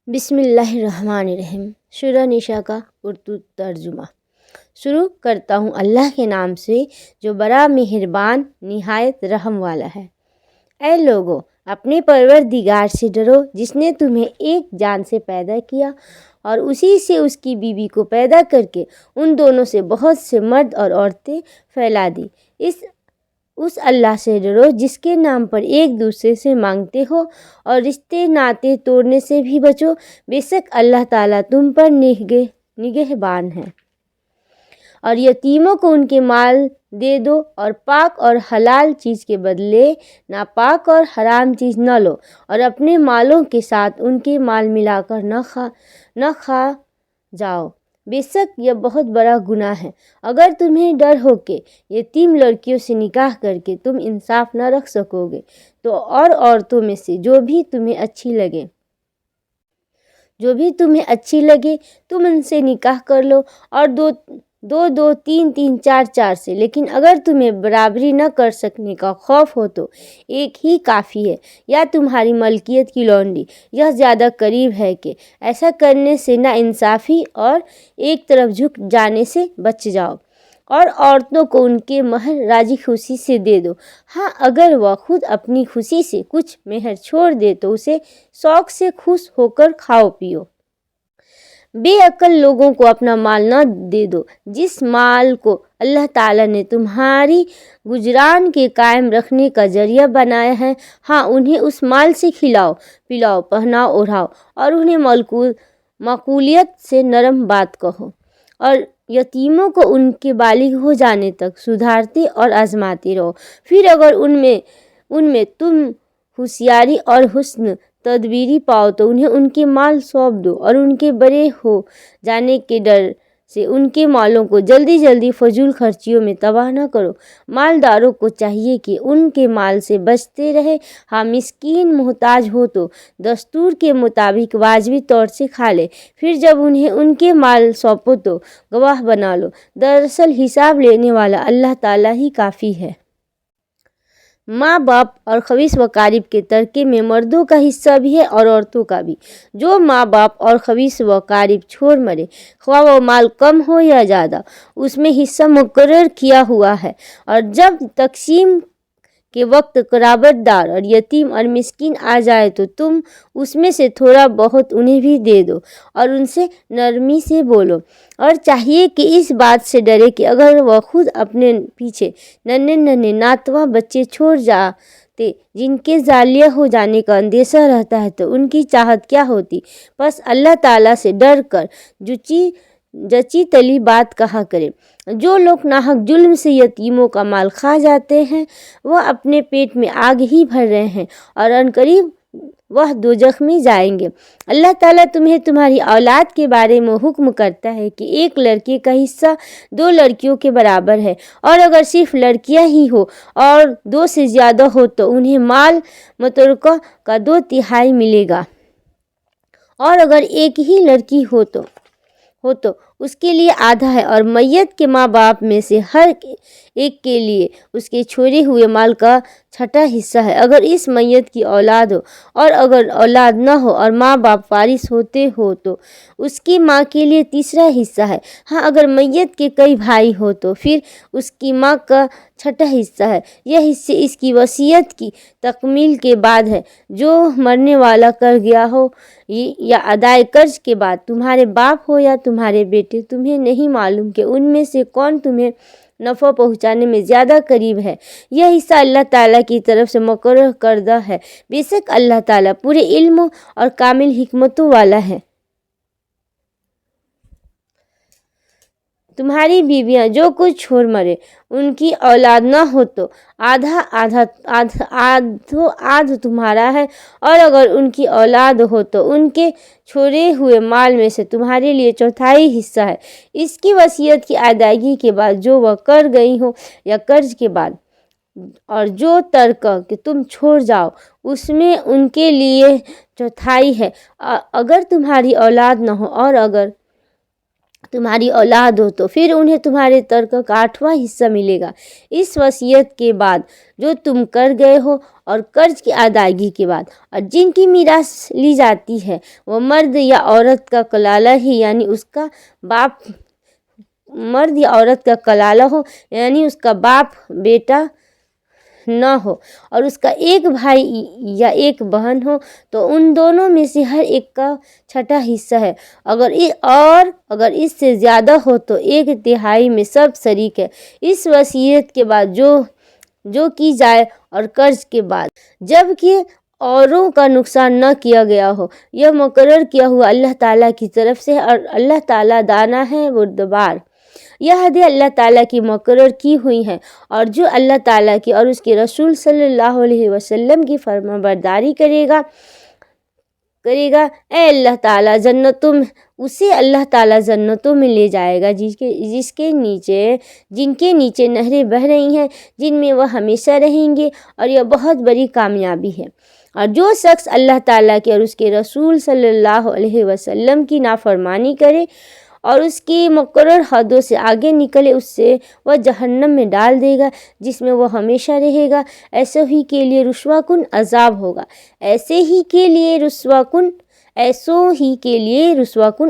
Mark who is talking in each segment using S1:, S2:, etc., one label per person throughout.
S1: بسم اللہ الرحمن الرحیم۔ سورہ نساء کا اردو ترجمہ۔ شروع کرتا ہوں اللہ کے نام سے جو بڑا مہربان نہایت رحم والا ہے۔ اے لوگو، اپنے پروردگار سے ڈرو جس نے تمہیں ایک جان سے پیدا کیا اور اسی سے اس کی بیوی کو پیدا کر کے ان دونوں سے بہت سے مرد اور عورتیں پھیلا دی۔ اس اللہ سے ڈرو جس کے نام پر ایک دوسرے سے مانگتے ہو اور رشتے ناطے توڑنے سے بھی بچو، بے شک اللہ تعالیٰ تم پر نگہبان ہے۔ اور یتیموں کو ان کے مال دے دو اور پاک اور حلال چیز کے بدلے ناپاک اور حرام چیز نہ لو، اور اپنے مالوں کے ساتھ ان کے مال ملا کر نہ کھا جاؤ، بے شک یہ بہت بڑا گناہ ہے۔ اگر تمہیں ڈر ہو کہ یتیم لڑکیوں سے نکاح کر کے تم انصاف نہ رکھ سکو گے تو اور عورتوں میں سے جو بھی تمہیں اچھی لگے تم ان سے نکاح کر لو، اور دو تین چار سے، لیکن اگر تمہیں برابری نہ کر سکنے کا خوف ہو تو ایک ہی کافی ہے، یا تمہاری ملکیت کی لونڈی۔ یہ زیادہ قریب ہے کہ ایسا کرنے سے نا انصافی اور ایک طرف جھک جانے سے بچ جاؤ، اور عورتوں کو ان کے مہر راضی خوشی سے دے دو۔ ہاں، اگر وہ خود اپنی خوشی سے کچھ مہر چھوڑ دے تو اسے شوق سے خوش ہو کر کھاؤ پیو۔ بے عقل لوگوں کو اپنا مال نہ دے دو جس مال کو اللہ تعالیٰ نے تمہاری گزران کے قائم رکھنے کا ذریعہ بنایا ہے۔ ہاں، انہیں اس مال سے کھلاؤ پلاؤ، پہناؤ اوڑھاؤ، اور انہیں معقولیت سے نرم بات کہو، اور یتیموں کو ان کے بالغ ہو جانے تک سدھارتے اور آزماتے رہو۔ پھر اگر ان میں تم ہوشیاری اور حسن تدبیری پاؤ تو انہیں ان کے مال سونپ دو، اور ان کے بڑے ہو جانے کے ڈر سے ان کے مالوں کو جلدی فضول خرچیوں میں تباہ نہ کرو۔ مالداروں کو چاہیے کہ ان کے مال سے بچتے رہے۔ ہاں، مسکین محتاج ہو تو دستور کے مطابق واجبی طور سے کھا لے، پھر جب انہیں ان کے مال سونپو تو گواہ بنا لو۔ دراصل حساب لینے والا اللہ تعالیٰ ہی کافی ہے۔ ماں باپ اور خبیث و اقارب کے ترکے میں مردوں کا حصہ بھی ہے اور عورتوں کا بھی۔ جو ماں باپ اور خبیث و اقارب چھوڑ مرے، خواہ وہ مال کم ہو یا زیادہ، اس میں حصہ مقرر کیا ہوا ہے، اور جب تقسیم کے وقت قرابت دار اور یتیم اور مسکین آ جائے تو تم اس میں سے تھوڑا بہت انہیں بھی دے دو، اور ان سے نرمی سے بولو، اور چاہیے کہ اس بات سے ڈرے کہ اگر وہ خود اپنے پیچھے ننھے ناتواں بچے چھوڑ جاتے جن کے ضائع ہو جانے کا اندیشہ رہتا ہے تو ان کی چاہت کیا ہوتی۔ بس اللہ تعالیٰ سے ڈر کر جچی تلی بات کہا کرے۔ جو لوگ ناحق ظلم سے یتیموں کا مال کھا جاتے ہیں وہ اپنے پیٹ میں آگ ہی بھر رہے ہیں، اور عنقریب وہ دوزخ میں جائیں گے۔ اللہ تعالیٰ تمہیں تمہاری اولاد کے بارے میں حکم کرتا ہے کہ ایک لڑکے کا حصہ 2 لڑکیوں کے برابر ہے، اور اگر صرف لڑکیاں ہی ہو اور 2 سے زیادہ ہو تو انہیں مال متروکہ کا 2/3 ملے گا، اور اگر ایک ہی لڑکی ہو تو اس کے لیے آدھا ہے، اور میت کے ماں باپ میں سے ہر ایک کے لیے اس کے چھوڑے ہوئے مال کا 1/6 حصہ ہے اگر اس میت کی اولاد ہو، اور اگر اولاد نہ ہو اور ماں باپ وارث ہوتے ہو تو اس کی ماں کے لیے 1/3 حصہ ہے۔ ہاں، اگر میت کے کئی بھائی ہو تو پھر اس کی ماں کا 1/6 حصہ ہے۔ یہ حصے اس کی وصیت کی تکمیل کے بعد ہے جو مرنے والا کر گیا ہو، یا ادائے قرض کے بعد۔ تمہارے باپ ہو یا تمہارے بیٹے، تمہیں نہیں معلوم کہ ان میں سے کون تمہیں نفع پہنچانے میں زیادہ قریب ہے۔ یہ حصہ اللہ تعالیٰ کی طرف سے مقرر کردہ ہے، بے شک اللہ تعالیٰ پورے علم اور کامل حکمتوں والا ہے۔ تمہاری بیویاں جو کچھ چھوڑ مرے ان کی اولاد نہ ہو تو آدھ تمہارا ہے، اور اگر ان کی اولاد ہو تو ان کے چھوڑے ہوئے مال میں سے تمہارے لیے 1/4 حصہ ہے، اس کی وصیت کی ادائیگی کے بعد جو وہ کر گئی ہو یا قرض کے بعد۔ اور جو ترکہ کہ تم چھوڑ جاؤ اس میں ان کے لیے 1/4 ہے، اگر تمہاری اولاد نہ ہو، اور اگر تمہاری اولاد ہو تو پھر انہیں تمہارے ترک کا 8واں حصہ ملے گا اس وصیت کے بعد جو تم کر گئے ہو اور قرض کی ادائیگی کے بعد۔ اور جن کی میراث لی جاتی ہے وہ مرد یا عورت کا کلالہ ہی یعنی اس کا باپ مرد یا عورت کا کلالہ ہو یعنی اس کا باپ بیٹا نہ ہو اور اس کا ایک بھائی یا ایک بہن ہو تو ان دونوں میں سے ہر ایک کا 6واں حصہ ہے۔ اگر اس سے زیادہ ہو تو 1/3 میں سب شریک ہے اس وصیت کے بعد جو کی جائے اور قرض کے بعد، جب کہ اوروں کا نقصان نہ کیا گیا ہو۔ یہ مقرر کیا ہوا اللہ تعالیٰ کی طرف سے اور اللہ تعالیٰ دانا ہے بردبار۔ یہ حدیں اللہ تعالیٰ کی مقرر کی ہوئی ہیں اور جو اللہ تعالیٰ کی اور اس کے رسول صلی اللہ علیہ وسلم کی فرما برداری کرے گا اے اللہ تعالیٰ اسے اللہ تعالیٰ جنتوں میں لے جائے گا جن کے نیچے نہریں بہہ رہی ہیں جن میں وہ ہمیشہ رہیں گے، اور یہ بہت بڑی کامیابی ہے۔ اور جو شخص اللہ تعالیٰ کے اور اس کے رسول صلی اللہ علیہ وسلم کی نافرمانی کرے اور اس کی مقرر حدوں سے آگے نکلے اس سے وہ جہنم میں ڈال دے گا جس میں وہ ہمیشہ رہے گا۔ ایسے ہی کے لیے رسوا کن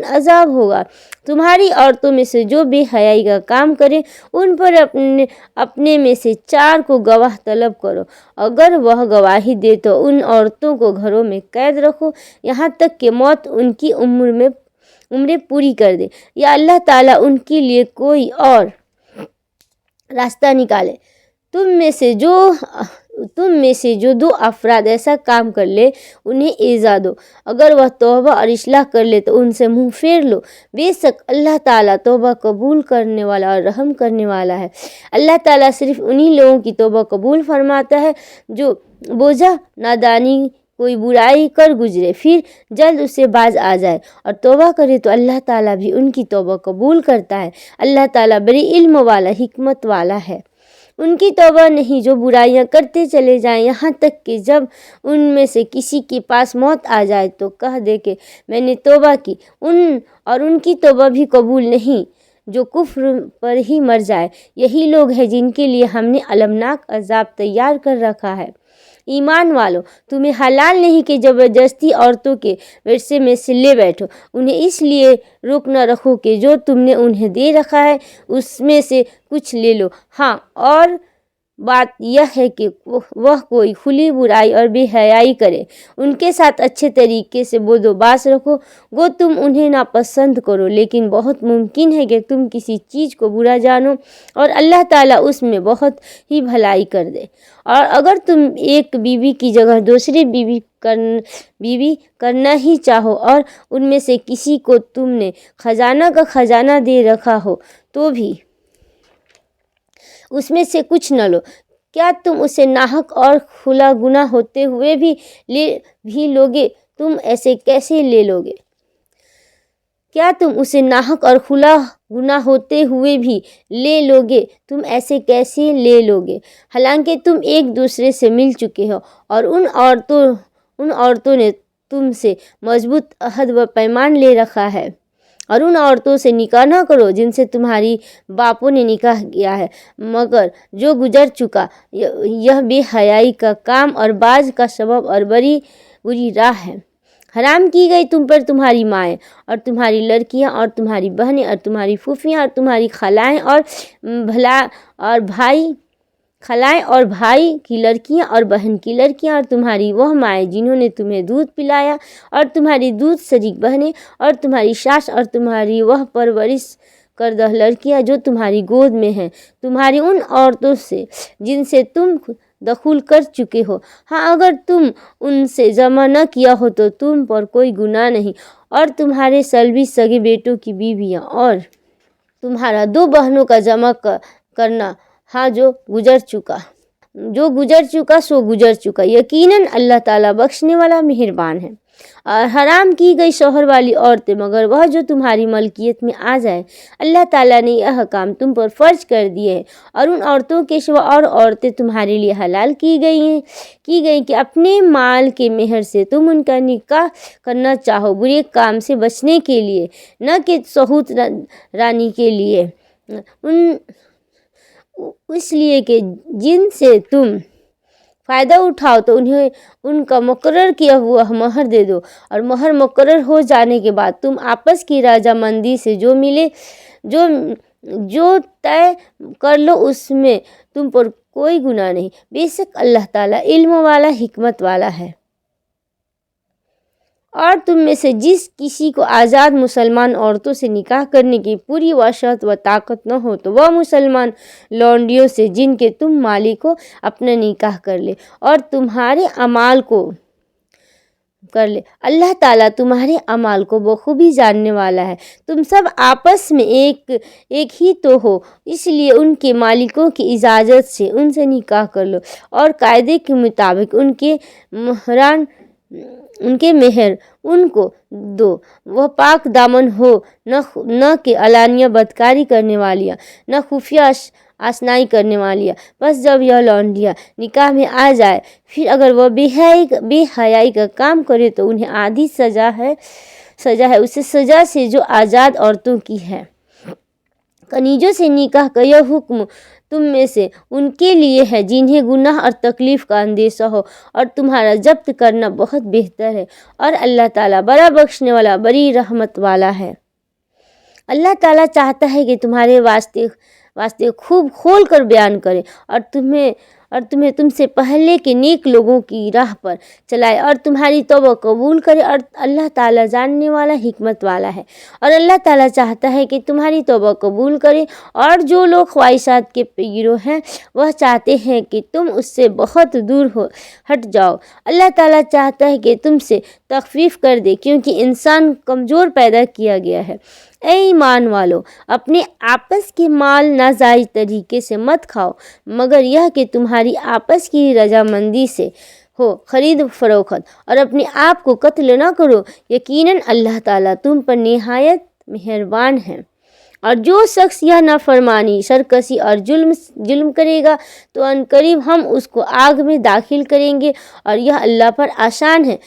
S1: عذاب ہوگا تمہاری عورتوں میں سے جو بے حیائی کا کام کرے ان پر اپنے میں سے 4 کو گواہ طلب کرو۔ اگر وہ گواہی دے تو ان عورتوں کو گھروں میں قید رکھو یہاں تک کہ موت ان کی عمریں پوری کر دے یا اللہ تعالیٰ ان کے لیے کوئی اور راستہ نکالے۔ تم میں سے جو 2 افراد ایسا کام کر لے انہیں ایذا دو، اگر وہ توبہ اور اصلاح کر لے تو ان سے منہ پھیر لو، بے شک اللہ تعالیٰ توبہ قبول کرنے والا اور رحم کرنے والا ہے۔ اللہ تعالیٰ صرف انہی لوگوں کی توبہ قبول فرماتا ہے جو بوجھا نادانی کوئی برائی کر گزرے پھر جلد اسے باز آ جائے اور توبہ کرے تو اللہ تعالیٰ بھی ان کی توبہ قبول کرتا ہے۔ اللہ تعالیٰ بڑی علم والا حکمت والا ہے۔ ان کی توبہ نہیں جو برائیاں کرتے چلے جائیں یہاں تک کہ جب ان میں سے کسی کے پاس موت آ جائے تو کہہ دے کہ میں نے توبہ کی، ان کی توبہ بھی قبول نہیں جو کفر پر ہی مر جائے۔ یہی لوگ ہیں جن کے لیے ہم نے المناک عذاب تیار کر رکھا ہے۔ ایمان والو، تمہیں حلال نہیں کہ زبردستی عورتوں کے ورثے میں سے لے بیٹھو، انہیں اس لیے روک نہ رکھو کہ جو تم نے انہیں دے رکھا ہے اس میں سے کچھ لے لو۔ ہاں، اور بات یہ ہے کہ وہ کوئی کھلی برائی اور بے حیائی کرے ان کے ساتھ اچھے طریقے سے بود و باس رکھو، گو تم انہیں ناپسند کرو لیکن بہت ممکن ہے کہ تم کسی چیز کو برا جانو اور اللہ تعالیٰ اس میں بہت ہی بھلائی کر دے۔ اور اگر تم ایک بیوی کی جگہ دوسری بیوی کرنا ہی چاہو اور ان میں سے کسی کو تم نے خزانہ کا خزانہ دے رکھا ہو تو بھی اس میں سے کچھ نہ لو، کیا تم اسے ناحق اور کھلا گناہ ہوتے ہوئے بھی لوگے؟ تم ایسے کیسے لے لوگے؟ کیا تم اسے ناحق اور کھلا گناہ ہوتے ہوئے بھی لے لوگے؟ تم ایسے کیسے لے لوگے حالانکہ تم ایک دوسرے سے مل چکے ہو اور ان عورتوں نے تم سے مضبوط عہد و پیمان لے رکھا ہے۔ اور ان عورتوں سے نکاح نہ کرو جن سے تمہاری باپوں نے نکاح کیا ہے مگر جو گزر چکا، یہ بے حیائی کا کام اور باز کا سبب اور بری راہ ہے۔ حرام کی گئی تم پر تمہاری مائیں اور تمہاری لڑکیاں اور تمہاری بہنیں اور تمہاری پھوپھیاں اور تمہاری خالائیں اور بھائی کی لڑکیاں اور بہن کی لڑکیاں اور تمہاری وہ مائیں جنہوں نے تمہیں دودھ پلایا اور تمہاری دودھ شریک بہنیں اور تمہاری ساس اور تمہاری وہ پرورش کردہ لڑکیاں جو تمہاری گود میں ہیں، تمہاری ان عورتوں سے جن سے تم دخول کر چکے ہو۔ ہاں، اگر تم ان سے جمع نہ کیا ہو تو تم پر کوئی گناہ نہیں، اور تمہارے صلبی سگے بیٹوں کی بیویاں اور تمہارا 2 بہنوں کا جمع کرنا، ہاں جو گزر چکا سو گزر چکا، یقیناً اللہ تعالیٰ بخشنے والا مہربان ہے۔ اور حرام کی گئی شوہر والی عورتیں مگر وہ جو تمہاری ملکیت میں آ جائے۔ اللہ تعالیٰ نے یہ احکام تم پر فرض کر دیے ہیں، اور ان عورتوں کے سوا اور عورتیں تمہارے لیے حلال کی گئی کہ اپنے مال کے مہر سے تم ان کا نکاح کرنا چاہو، برے کام سے بچنے کے لیے، نہ کہ سہوت رانی کے لیے، اس لیے کہ جن سے تم فائدہ اٹھاؤ تو انہیں ان کا مقرر کیا ہوا مہر دے دو، اور مہر مقرر ہو جانے کے بعد تم آپس کی رضامندی سے جو ملے جو طے کر لو، اس میں تم پر کوئی گناہ نہیں۔ بے شک اللہ تعالیٰ علم والا، حکمت والا ہے۔ اور تم میں سے جس کسی کو آزاد مسلمان عورتوں سے نکاح کرنے کی پوری وسعت و طاقت نہ ہو تو وہ مسلمان لونڈیوں سے جن کے تم مالک ہو اپنا نکاح کر لے اور تمہارے اعمال کو کر لے۔ اللہ تعالیٰ تمہارے اعمال کو بخوبی جاننے والا ہے۔ تم سب آپس میں ایک ہی تو ہو، اس لیے ان کے مالکوں کی اجازت سے ان سے نکاح کر لو اور قاعدے کے مطابق ان کے مہر ان کو دو۔ وہ پاک دامن ہو، نہ کہ علانیہ بدکاری کرنے والیاں، نہ خفیہ آشنائی کرنے والیاں۔ بس جب یہ لونڈیاں نکاح میں آ جائے پھر اگر وہ بے حیائی کا کام کرے تو انہیں آدھی سزا ہے اسے سزا سے جو آزاد عورتوں کی ہے۔ کنیزوں سے نکاح کا یہ حکم تم میں سے ان کے لیے ہے جنہیں گناہ اور تکلیف کا اندیشہ ہو، اور تمہارا ضبط کرنا بہت بہتر ہے، اور اللہ تعالیٰ بڑا بخشنے والا، بڑی رحمت والا ہے۔ اللہ تعالیٰ چاہتا ہے کہ تمہارے واسطے خوب کھول کر بیان کرے اور تمہیں تم سے پہلے کے نیک لوگوں کی راہ پر چلائے اور تمہاری توبہ قبول کرے، اور اللہ تعالیٰ جاننے والا، حکمت والا ہے۔ اور اللہ تعالیٰ چاہتا ہے کہ تمہاری توبہ قبول کرے، اور جو لوگ خواہشات کے پیرو ہیں وہ چاہتے ہیں کہ تم اس سے بہت دور ہٹ جاؤ۔ اللہ تعالیٰ چاہتا ہے کہ تم سے تخفیف کر دے کیونکہ انسان کمزور پیدا کیا گیا ہے۔ اے ایمان والو، اپنے آپس کے مال ناجائز طریقے سے مت کھاؤ مگر یہ کہ تمہاری آپس کی رضامندی سے ہو خرید فروخت، اور اپنے آپ کو قتل نہ کرو، یقیناً اللہ تعالیٰ تم پر نہایت مہربان ہے۔ اور جو شخص یہ نافرمانی، سرکشی اور ظلم کرے گا تو عنقریب ہم اس کو آگ میں داخل کریں گے، اور یہ اللہ پر آسان ہے۔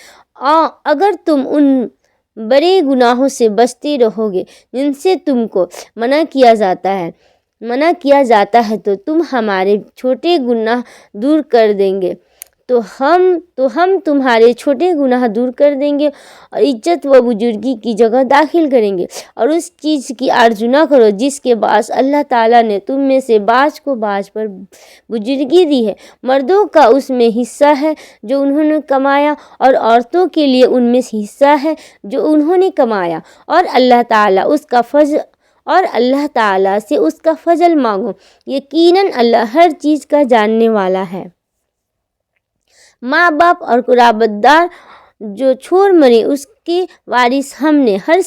S1: اگر تم ان بڑے گناہوں سے بچتے رہو گے جن سے تم کو منع کیا جاتا ہے تو تم ہمارے چھوٹے گناہ دور کر دیں گے تو ہم تمہارے چھوٹے گناہ دور کر دیں گے اور عزت و بزرگی کی جگہ داخل کریں گے۔ اور اس چیز کی آرزو نہ کرو جس کے باعث اللہ تعالیٰ نے تم میں سے بعض کو بعض پر بزرگی دی ہے۔ مردوں کا اس میں حصہ ہے جو انہوں نے کمایا، اور عورتوں کے لیے ان میں حصہ ہے جو انہوں نے کمایا، اور اللہ تعالیٰ سے اس کا فضل مانگو، یقیناً اللہ ہر چیز کا جاننے والا ہے۔ ماں باپ اور قرابت دار جو چھوڑ مرے اس کے وارث ہم نے ہر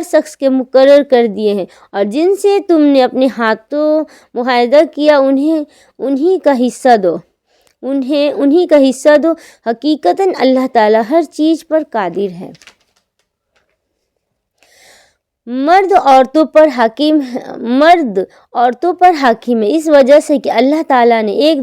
S1: شخص کے مقرر کر دیے ہیں، اور جن سے تم نے اپنے ہاتھوں معاہدہ کیا انہی کا حصہ دو، حقیقتاً اللہ تعالیٰ ہر چیز پر قادر ہے۔ مرد عورتوں پر حاکم ہے اس وجہ سے کہ اللہ تعالیٰ نے ایک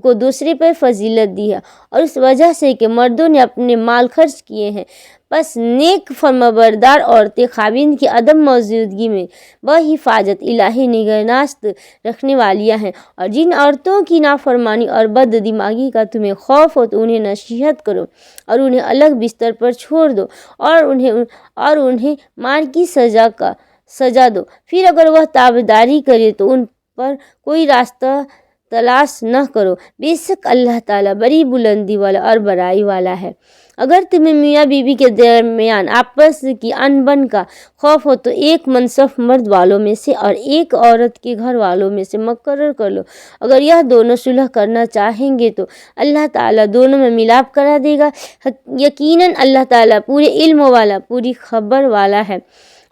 S1: کو دوسرے پر فضیلت دی ہے، اور اس وجہ سے کہ مردوں نے اپنے مال خرچ کیے ہیں۔ بس نیک فرمانبردار عورتیں خاوند کی عدم موجودگی میں بحفاظت الہی نگہداشت رکھنے والیاں ہیں، اور جن عورتوں کی نافرمانی اور بد دماغی کا تمہیں خوف ہو تو انہیں نصیحت کرو اور انہیں الگ بستر پر چھوڑ دو اور انہیں مار کی سزا دو۔ پھر اگر وہ تابعداری کرے تو ان پر کوئی راستہ تلاش نہ کرو، بے شک اللہ تعالیٰ بڑی بلندی والا اور بڑائی والا ہے۔ اگر تمہیں میاں بیوی کے درمیان آپس کی انبن کا خوف ہو تو ایک منصف مرد والوں میں سے اور ایک عورت کے گھر والوں میں سے مقرر کر لو۔ اگر یہ دونوں صلح کرنا چاہیں گے تو اللہ تعالیٰ دونوں میں ملاپ کرا دے گا، یقیناً اللہ تعالیٰ پورے علم والا، پوری خبر والا ہے۔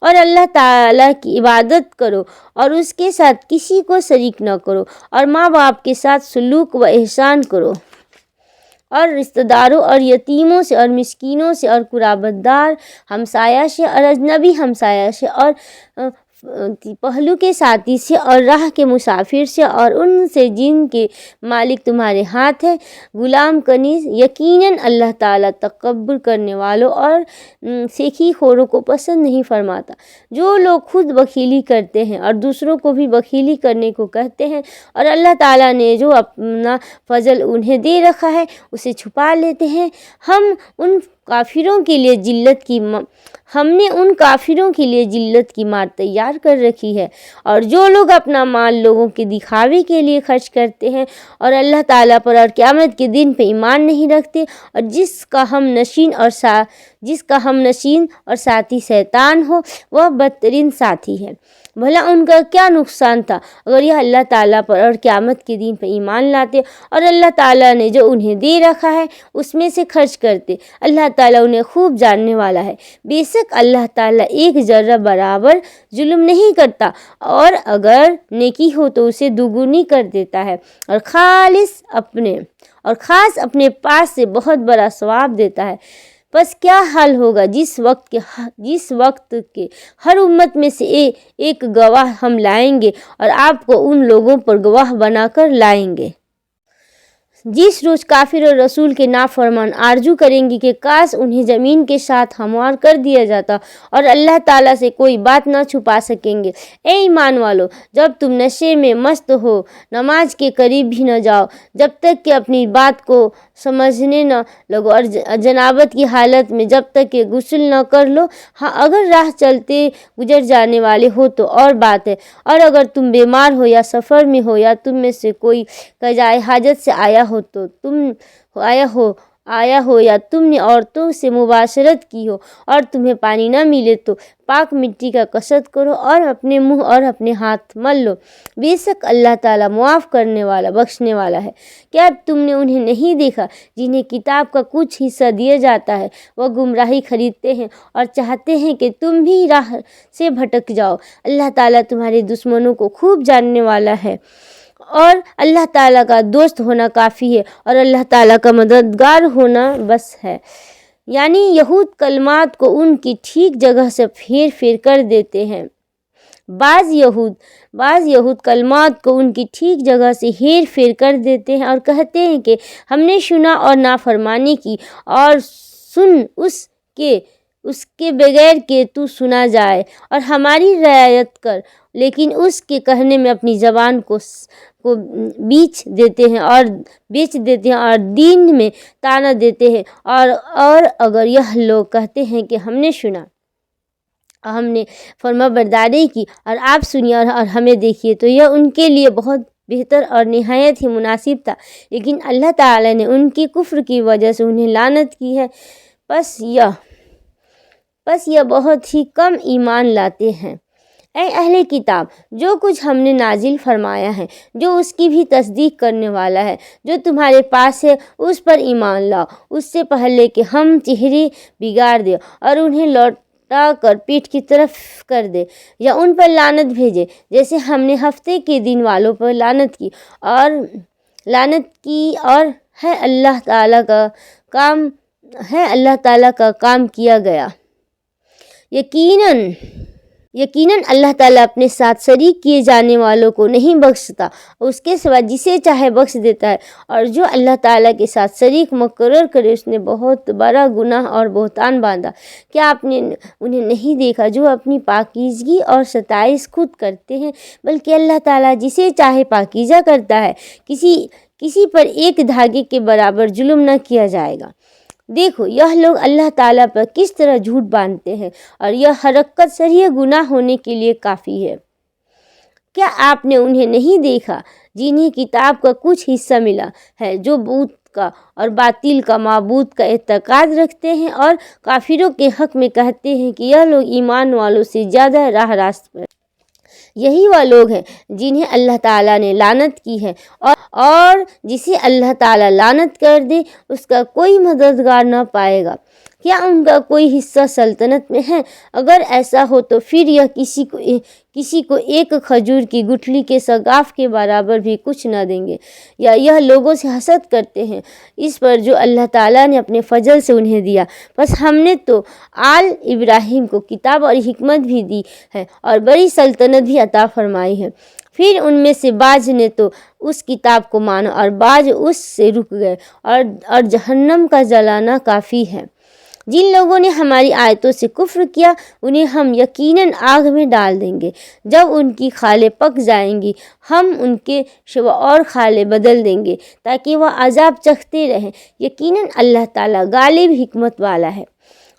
S1: اور اللہ تعالیٰ کی عبادت کرو اور اس کے ساتھ کسی کو شریک نہ کرو، اور ماں باپ کے ساتھ سلوک و احسان کرو۔ اور رشتہ داروں اور یتیموں سے اور مسکینوں سے اور قرابت دار ہمسایہ سے اور اجنبی ہمسایہ سے اور پہلو کے ساتھی سے اور راہ کے مسافر سے اور ان سے جن کے مالک تمہارے ہاتھ ہے، غلام کنیز۔ یقیناً اللہ تعالیٰ تکبر کرنے والوں اور سیکھی خوروں کو پسند نہیں فرماتا۔ جو لوگ خود بخیلی کرتے ہیں اور دوسروں کو بھی بخیلی کرنے کو کہتے ہیں اور اللہ تعالیٰ نے جو اپنا فضل انہیں دے رکھا ہے اسے چھپا لیتے ہیں، ہم نے ان کافروں کے لیے ذلت کی مار تیار کر رکھی ہے۔ اور جو لوگ اپنا مال لوگوں کے دکھاوے کے لیے خرچ کرتے ہیں اور اللہ تعالیٰ پر اور قیامت کے دن پہ ایمان نہیں رکھتے، اور جس کا ہم نشین اور ساتھی شیطان ہو، وہ بدترین ساتھی ہے۔ بھلا ان کا کیا نقصان تھا اگر یہ اللہ تعالیٰ پر اور قیامت کے دن پہ ایمان لاتے اور اللہ تعالیٰ نے جو انہیں دے رکھا ہے اس میں سے خرچ کرتے۔ اللہ تعالیٰ انہیں خوب جاننے والا ہے۔ بے شک اللہ تعالیٰ ایک ذرہ برابر ظلم نہیں کرتا، اور اگر نیکی ہو تو اسے دوگنی کر دیتا ہے، اور خاص اپنے پاس سے بہت بڑا ثواب دیتا ہے۔ پس کیا حال ہوگا جس وقت کے ہر امت میں سے ایک گواہ ہم لائیں گے اور آپ کو ان لوگوں پر گواہ بنا کر لائیں گے۔ جس روز کافر اور رسول کے نافرمان آرزو کریں گے کہ کاش انہیں زمین کے ساتھ ہموار کر دیا جاتا، اور اللہ تعالیٰ سے کوئی بات نہ چھپا سکیں گے۔ اے ایمان والو، جب تم نشے میں مست ہو نماز کے قریب بھی نہ جاؤ جب تک کہ اپنی بات کو سمجھنے نہ لگو، اور جنابت کی حالت میں جب تک کہ غسل نہ کر لو۔ ہاں، اگر راہ چلتے گزر جانے والے ہو تو اور بات ہے، اور اگر تم بیمار ہو یا سفر میں ہو یا تم میں سے کوئی قضائے حاجت سے آیا ہو یا تم نے عورتوں سے مباشرت کی ہو اور تمہیں پانی نہ ملے تو پاک مٹی کا قصد کرو اور اپنے منہ اور اپنے ہاتھ مل لو۔ بے شک اللہ تعالیٰ معاف کرنے والا بخشنے والا ہے۔ کیا اب تم نے انہیں نہیں دیکھا جنہیں کتاب کا کچھ حصہ دیا جاتا ہے؟ وہ گمراہی خریدتے ہیں اور چاہتے ہیں کہ تم بھی راہ سے بھٹک جاؤ۔ اللہ تعالیٰ تمہارے دشمنوں کو خوب جاننے والا ہے، اور اللہ تعالیٰ کا دوست ہونا کافی ہے، اور اللہ تعالیٰ کا مددگار ہونا بس ہے۔ یعنی یہود کلمات کو ان کی ٹھیک جگہ سے پھیر کر دیتے ہیں۔ بعض یہود کلمات کو ان کی ٹھیک جگہ سے ہیر پھیر کر دیتے ہیں اور کہتے ہیں کہ ہم نے سنا اور نافرمانی کی، اور سن اس کے بغیر کہ تو سنا جائے، اور ہماری رعایت کر، لیکن اس کے کہنے میں اپنی زبان کو بیچ دیتے ہیں اور دین میں طعنہ دیتے ہیں۔ اور اگر یہ لوگ کہتے ہیں کہ ہم نے سنا اور ہم نے فرما برداری کی اور آپ سنیے اور ہمیں دیکھیے، تو یہ ان کے لیے بہت بہتر اور نہایت ہی مناسب تھا، لیکن اللہ تعالیٰ نے ان کی کفر کی وجہ سے انہیں لعنت کی ہے۔ پس یہ بہت ہی کم ایمان لاتے ہیں۔ اے اہل کتاب، جو کچھ ہم نے نازل فرمایا ہے، جو اس کی بھی تصدیق کرنے والا ہے، جو تمہارے پاس ہے، اس پر ایمان لاؤ، اس سے پہلے کہ ہم چہرے بگاڑ دیں اور انہیں لوٹا کر پیٹھ کی طرف کر دیں یا ان پر لعنت بھیجیں، جیسے ہم نے ہفتے کے دن والوں پر لعنت کی، اور ہے اللہ تعالیٰ کا کام کیا گیا۔ یقیناً اللہ تعالیٰ اپنے ساتھ شریک کیے جانے والوں کو نہیں بخشتا، اس کے سوا جسے چاہے بخش دیتا ہے، اور جو اللہ تعالیٰ کے ساتھ شریک مقرر کرے اس نے بہت بڑا گناہ اور بہتان باندھا۔ کیا آپ نے انہیں نہیں دیکھا جو اپنی پاکیزگی اور ستائش خود کرتے ہیں؟ بلکہ اللہ تعالیٰ جسے چاہے پاکیزہ کرتا ہے، کسی پر ایک دھاگے کے برابر ظلم نہ کیا جائے گا۔ دیکھو یہ لوگ اللہ تعالیٰ پر کس طرح جھوٹ باندھتے ہیں، اور یہ حرکت صریح گناہ ہونے کے لیے کافی ہے۔ کیا آپ نے انہیں نہیں دیکھا جنہیں کتاب کا کچھ حصہ ملا ہے، جو بت کا اور باطل کا معبود کا اعتقاد رکھتے ہیں اور کافروں کے حق میں کہتے ہیں کہ یہ لوگ ایمان والوں سے زیادہ راہ راست پر۔ یہی وہ لوگ ہیں جنہیں اللہ تعالیٰ نے لعنت کی ہے، اور جسے اللہ تعالیٰ لعنت کر دے اس کا کوئی مددگار نہ پائے گا۔ کیا ان کا کوئی حصہ سلطنت میں ہے؟ اگر ایسا ہو تو پھر یہ کسی کو ایک کھجور کی گٹھلی کے سگاف کے برابر بھی کچھ نہ دیں گے، یا یہ لوگوں سے حسد کرتے ہیں اس پر جو اللہ تعالیٰ نے اپنے فضل سے انہیں دیا۔ بس ہم نے تو آل ابراہیم کو کتاب اور حکمت بھی دی ہے اور بڑی سلطنت بھی عطا فرمائی ہے۔ پھر ان میں سے بعض نے تو اس کتاب کو مانا اور بعض اس سے رک گئے، اور جہنم کا جلانا کافی ہے۔ جن لوگوں نے ہماری آیتوں سے کفر کیا انہیں ہم یقیناً آگ میں ڈال دیں گے۔ جب ان کی کھالیں پک جائیں گی ہم ان کے شوا اور کھالیں بدل دیں گے تاکہ وہ عذاب چکھتے رہیں۔ یقیناً اللہ تعالیٰ غالب حکمت والا ہے۔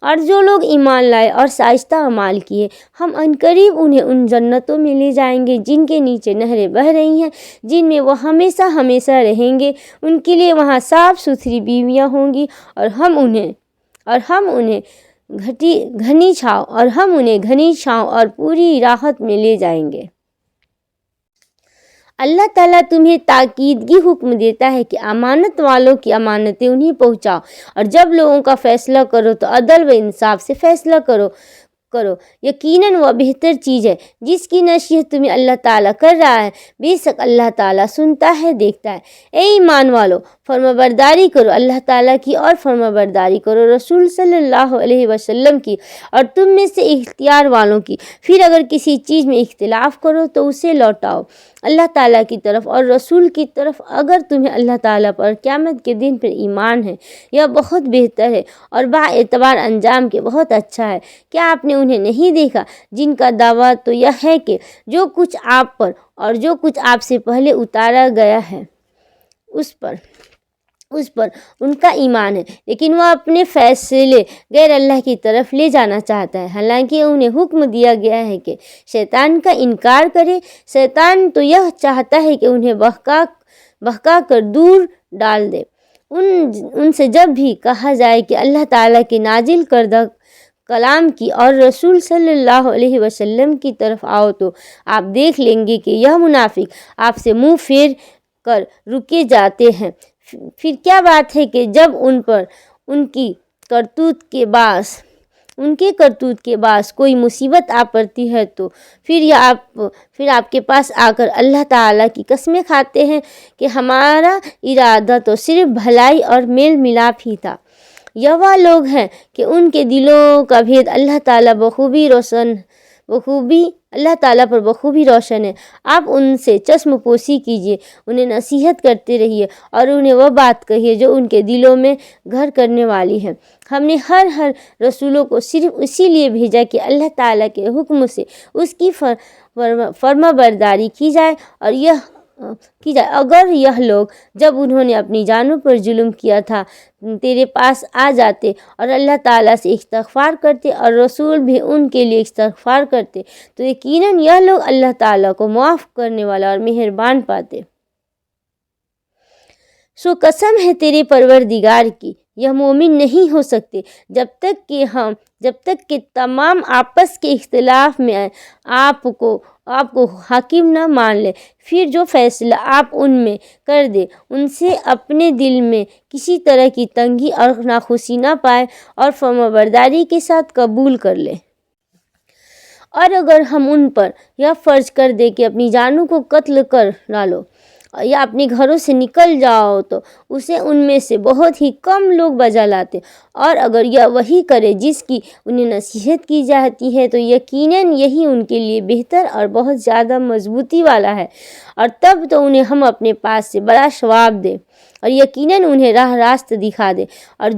S1: اور جو لوگ ایمان لائے اور شائستہ اعمال کیے ہم عنقریب انہیں ان جنتوں میں لے جائیں گے جن کے نیچے نہریں بہہ رہی ہیں، جن میں وہ ہمیشہ ہمیشہ رہیں گے۔ ان کے لیے وہاں صاف ستھری بیویاں ہوں گی اور ہم انہیں گھنی چھاؤں اور پوری راحت میں لے جائیں گے۔ اللہ تعالیٰ تمہیں تاکیدگی حکم دیتا ہے کہ امانت والوں کی امانتیں انہیں پہنچاؤ، اور جب لوگوں کا فیصلہ کرو تو عدل و انصاف سے فیصلہ کرو۔ یقیناً وہ بہتر چیز ہے جس کی نصیحت تمہیں اللہ تعالیٰ کر رہا ہے۔ بے شک اللہ تعالیٰ سنتا ہے، دیکھتا ہے۔ اے ایمان والو، فرما برداری کرو اللہ تعالیٰ کی اور فرما برداری کرو رسول صلی اللہ علیہ وسلم کی اور تم میں سے اختیار والوں کی۔ پھر اگر کسی چیز میں اختلاف کرو تو اسے لوٹاؤ اللہ تعالیٰ کی طرف اور رسول کی طرف اگر تمہیں اللہ تعالیٰ پر قیامت کے دن پر ایمان ہے۔ یہ بہت بہتر ہے اور با اعتبار انجام کے بہت اچھا ہے۔ کیا آپ نے انہیں نہیں دیکھا جن کا دعویٰ تو یہ ہے کہ جو کچھ آپ پر اور جو کچھ آپ سے پہلے اتارا گیا ہے اس پر ان کا ایمان ہے، لیکن وہ اپنے فیصلے غیر اللہ کی طرف لے جانا چاہتا ہے، حالانکہ انہیں حکم دیا گیا ہے کہ شیطان کا انکار کرے۔ شیطان تو یہ چاہتا ہے کہ انہیں بہکا کر دور ڈال دے۔ ان سے جب بھی کہا جائے کہ اللہ تعالیٰ کے نازل کردہ کلام کی اور رسول صلی اللہ علیہ وسلم کی طرف آؤ تو آپ دیکھ لیں گے کہ یہ منافق آپ سے منہ پھیر کر رکے جاتے ہیں۔ پھر کیا بات ہے کہ جب ان پر ان کے کرتوت کے باعث کوئی مصیبت آ پڑتی ہے تو پھر آپ کے پاس آ کر اللہ تعالیٰ کی قسمیں کھاتے ہیں کہ ہمارا ارادہ تو صرف بھلائی اور میل ملاپ ہی تھا۔ یہ وہ لوگ ہیں کہ ان کے دلوں کا بھید اللہ تعالیٰ پر بخوبی روشن ہے۔ آپ ان سے چشم پوشی کیجیے، انہیں نصیحت کرتے رہیے اور انہیں وہ بات کہیے جو ان کے دلوں میں گھر کرنے والی ہے۔ ہم نے ہر رسولوں کو صرف اسی لیے بھیجا کہ اللہ تعالیٰ کے حکم سے اس کی فرما برداری کی جائے اگر یہ لوگ جب انہوں نے اپنی جانوں پر ظلم کیا تھا تیرے پاس آ جاتے اور اللہ تعالیٰ سے استغفار کرتے اور رسول بھی ان کے لیے استغفار کرتے تو یقیناً یہ لوگ اللہ تعالیٰ کو معاف کرنے والا اور مہربان پاتے۔ سو قسم ہے تیرے پروردگار کی، یہ مومن نہیں ہو سکتے جب تک کہ تمام آپس کے اختلاف میں آپ کو حاکم نہ مان لے۔ پھر جو فیصلہ آپ ان میں کر دے ان سے اپنے دل میں کسی طرح کی تنگی اور ناخوشی نہ پائے اور فرمانبرداری کے ساتھ قبول کر لے۔ اور اگر ہم ان پر یہ فرض کر دیں کہ اپنی جانوں کو قتل کر ڈالو یا اپنے گھروں سے نکل جاؤ تو اسے ان میں سے بہت ہی کم لوگ بجا لاتے، اور اگر یہ وہی کرے جس کی انہیں نصیحت کی جاتی ہے تو یقیناً یہی ان کے لیے بہتر اور بہت زیادہ مضبوطی والا ہے، اور تب تو انہیں ہم اپنے پاس سے بڑا ثواب دے اور یقیناً انہیں راہ راست دکھا دے۔ اور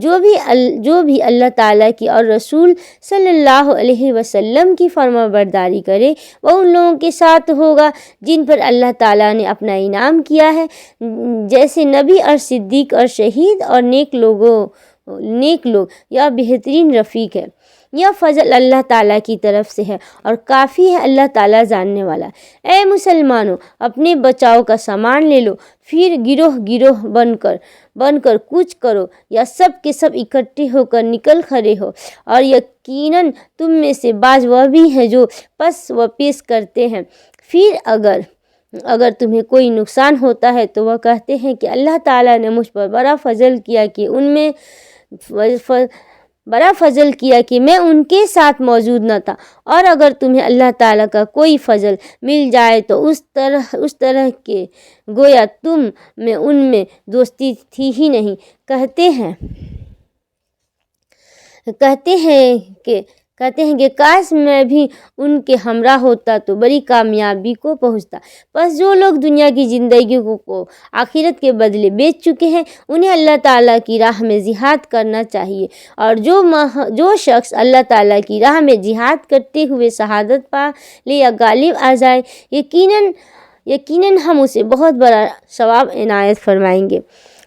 S1: جو بھی اللہ تعالیٰ کی اور رسول صلی اللہ علیہ وسلم کی فرما برداری کرے وہ ان لوگوں کے ساتھ ہوگا جن پر اللہ تعالیٰ نے اپنا انعام کیا ہے، جیسے نبی اور صدیق اور شہید اور نیک لوگ، یا بہترین رفیق ہے۔ یہ فضل اللہ تعالیٰ کی طرف سے ہے اور کافی ہے اللہ تعالیٰ جاننے والا۔ اے مسلمانوں، اپنے بچاؤ کا سامان لے لو، پھر گروہ بن کر کچھ کرو یا سب کے سب اکٹھے ہو کر نکل کھڑے ہو، اور یقیناً تم میں سے بعض وہ بھی ہیں جو پس و پیش کرتے ہیں۔ پھر اگر تمہیں کوئی نقصان ہوتا ہے تو وہ کہتے ہیں کہ اللہ تعالیٰ نے مجھ پر بڑا فضل کیا کہ ان میں بڑا فضل کیا کہ میں ان کے ساتھ موجود نہ تھا، اور اگر تمہیں اللہ تعالیٰ کا کوئی فضل مل جائے تو اس طرح کہ گویا تم میں ان میں دوستی تھی ہی نہیں۔ کہتے ہیں کہ کاش میں بھی ان کے ہمراہ ہوتا تو بڑی کامیابی کو پہنچتا۔ بس جو لوگ دنیا کی زندگی کو آخرت کے بدلے بیچ چکے ہیں، انہیں اللہ تعالیٰ کی راہ میں جہاد کرنا چاہیے، اور جو شخص اللہ تعالیٰ کی راہ میں جہاد کرتے ہوئے شہادت پا لے یا غالب آ جائے، یقیناً ہم اسے بہت بڑا ثواب عنایت فرمائیں گے۔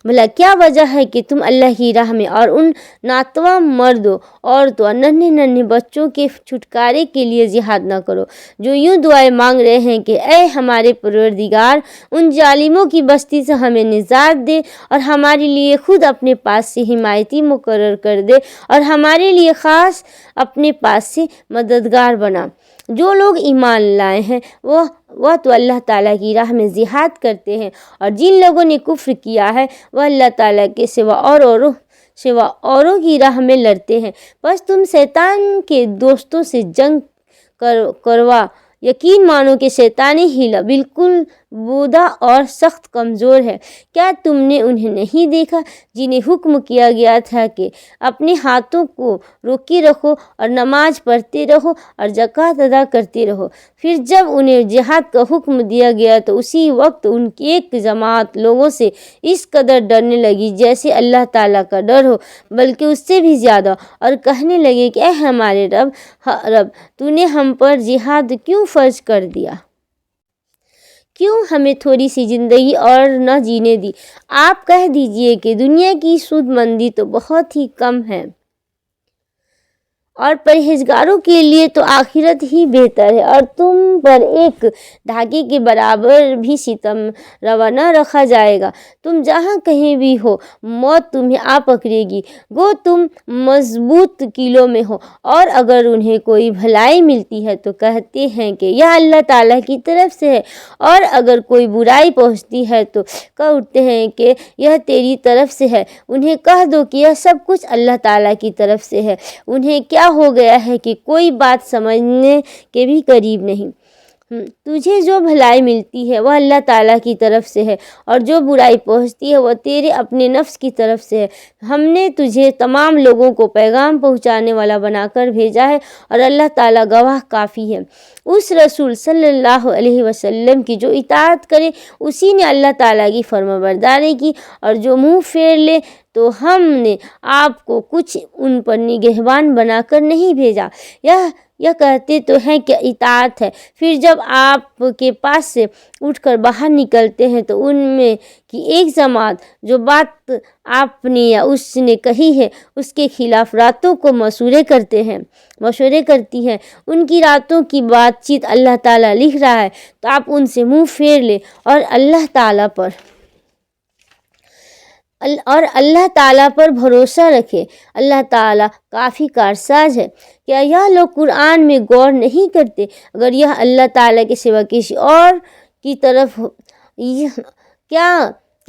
S1: بھلا کیا وجہ ہے کہ تم اللہ کی راہ میں اور ان ناتواں مردوں، عورتوں اور ننھے بچوں کے چھٹکارے کے لیے جہاد نہ کرو، جو یوں دعائیں مانگ رہے ہیں کہ اے ہمارے پروردگار، ان ظالموں کی بستی سے ہمیں نجات دے، اور ہمارے لیے خود اپنے پاس سے حمایتی مقرر کر دے، اور ہمارے لیے خاص اپنے پاس سے مددگار بنا۔ جو لوگ ایمان لائے ہیں وہ تو اللہ تعالیٰ کی راہ میں جہاد کرتے ہیں، اور جن لوگوں نے کفر کیا ہے وہ اللہ تعالیٰ کے سوا اوروں کی راہ میں لڑتے ہیں۔ بس تم شیطان کے دوستوں سے جنگ کروا، یقین مانو کہ شیطانی حیلہ بالکل بودا اور سخت کمزور ہے۔ کیا تم نے انہیں نہیں دیکھا جنہیں حکم کیا گیا تھا کہ اپنے ہاتھوں کو روکے رکھو اور نماز پڑھتے رہو اور زکوٰۃ ادا کرتے رہو؟ پھر جب انہیں جہاد کا حکم دیا گیا تو اسی وقت ان کی ایک جماعت لوگوں سے اس قدر ڈرنے لگی جیسے اللہ تعالیٰ کا ڈر ہو، بلکہ اس سے بھی زیادہ، اور کہنے لگے کہ اے ہمارے رب، تو نے ہم پر جہاد کیوں فرض کر دیا؟ کیوں ہمیں تھوڑی سی زندگی اور نہ جینے دی؟ آپ کہہ دیجئے کہ دنیا کی سود مندی تو بہت ہی کم ہے، اور پرہیزگاروں کے لیے تو آخرت ہی بہتر ہے، اور تم پر ایک دھاگے کے برابر بھی ستم روا نہ رکھا جائے گا۔ تم جہاں کہیں بھی ہو، موت تمہیں آ پکڑے گی، گو تم مضبوط قلعوں میں ہو، اور اگر انہیں کوئی بھلائی ملتی ہے تو کہتے ہیں کہ یہ اللہ تعالیٰ کی طرف سے ہے، اور اگر کوئی برائی پہنچتی ہے تو کہہ اٹھتے ہیں کہ یہ تیری طرف سے ہے۔ انہیں کہہ دو کہ یہ سب کچھ اللہ تعالیٰ کی طرف سے ہے۔ انہیں کیا ہو گیا ہے کہ کوئی بات سمجھنے کے بھی قریب نہیں۔ تجھے جو بھلائی ملتی ہے وہ اللہ تعالیٰ کی طرف سے ہے، اور جو برائی پہنچتی ہے وہ تیرے اپنے نفس کی طرف سے ہے۔ ہم نے تجھے تمام لوگوں کو پیغام پہنچانے والا بنا کر بھیجا ہے، اور اللہ تعالیٰ گواہ کافی ہے۔ اس رسول صلی اللہ علیہ وسلم کی جو اطاعت کرے اسی نے اللہ تعالیٰ کی فرمانبرداری کی، اور جو منہ پھیر لے تو ہم نے آپ کو کچھ ان پر نگہبان بنا کر نہیں بھیجا۔ یہ کہتے تو ہیں کہ اطاعت ہے، پھر جب آپ کے پاس سے اٹھ کر باہر نکلتے ہیں تو ان میں کی ایک جماعت جو بات آپ نے یا اس نے کہی ہے اس کے خلاف راتوں کو مشورے کرتی ہے۔ ان کی راتوں کی بات چیت اللہ تعالیٰ لکھ رہا ہے، تو آپ ان سے منہ پھیر لیں اور اللہ تعالیٰ پر بھروسہ رکھے۔ اللہ تعالیٰ کافی کارساز ہے۔ کیا یہ لوگ قرآن میں غور نہیں کرتے؟ اگر یہ اللہ تعالیٰ کے سوا کسی اور کی طرف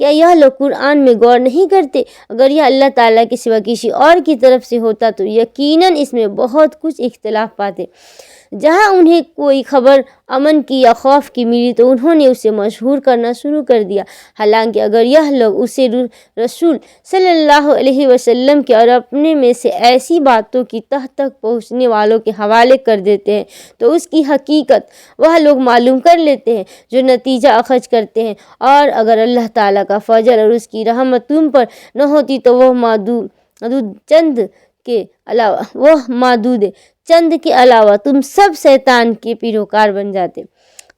S1: کیا یہ لوگ قرآن میں غور نہیں کرتے؟ اگر یہ اللہ تعالیٰ کے سوا کسی اور کی طرف سے ہوتا تو یقیناً اس میں بہت کچھ اختلاف پاتے۔ جہاں انہیں کوئی خبر امن کی یا خوف کی ملی تو انہوں نے اسے مشہور کرنا شروع کر دیا، حالانکہ اگر یہ لوگ اسے رسول صلی اللہ علیہ وسلم کے اور اپنے میں سے ایسی باتوں کی تہ تک پہنچنے والوں کے حوالے کر دیتے ہیں تو اس کی حقیقت وہ لوگ معلوم کر لیتے ہیں جو نتیجہ اخذ کرتے ہیں، اور اگر اللہ تعالیٰ کا فضل اور اس کی رحمت تم پر نہ ہوتی تو وہ چند کے علاوہ تم سب شیطان کے پیروکار بن جاتے۔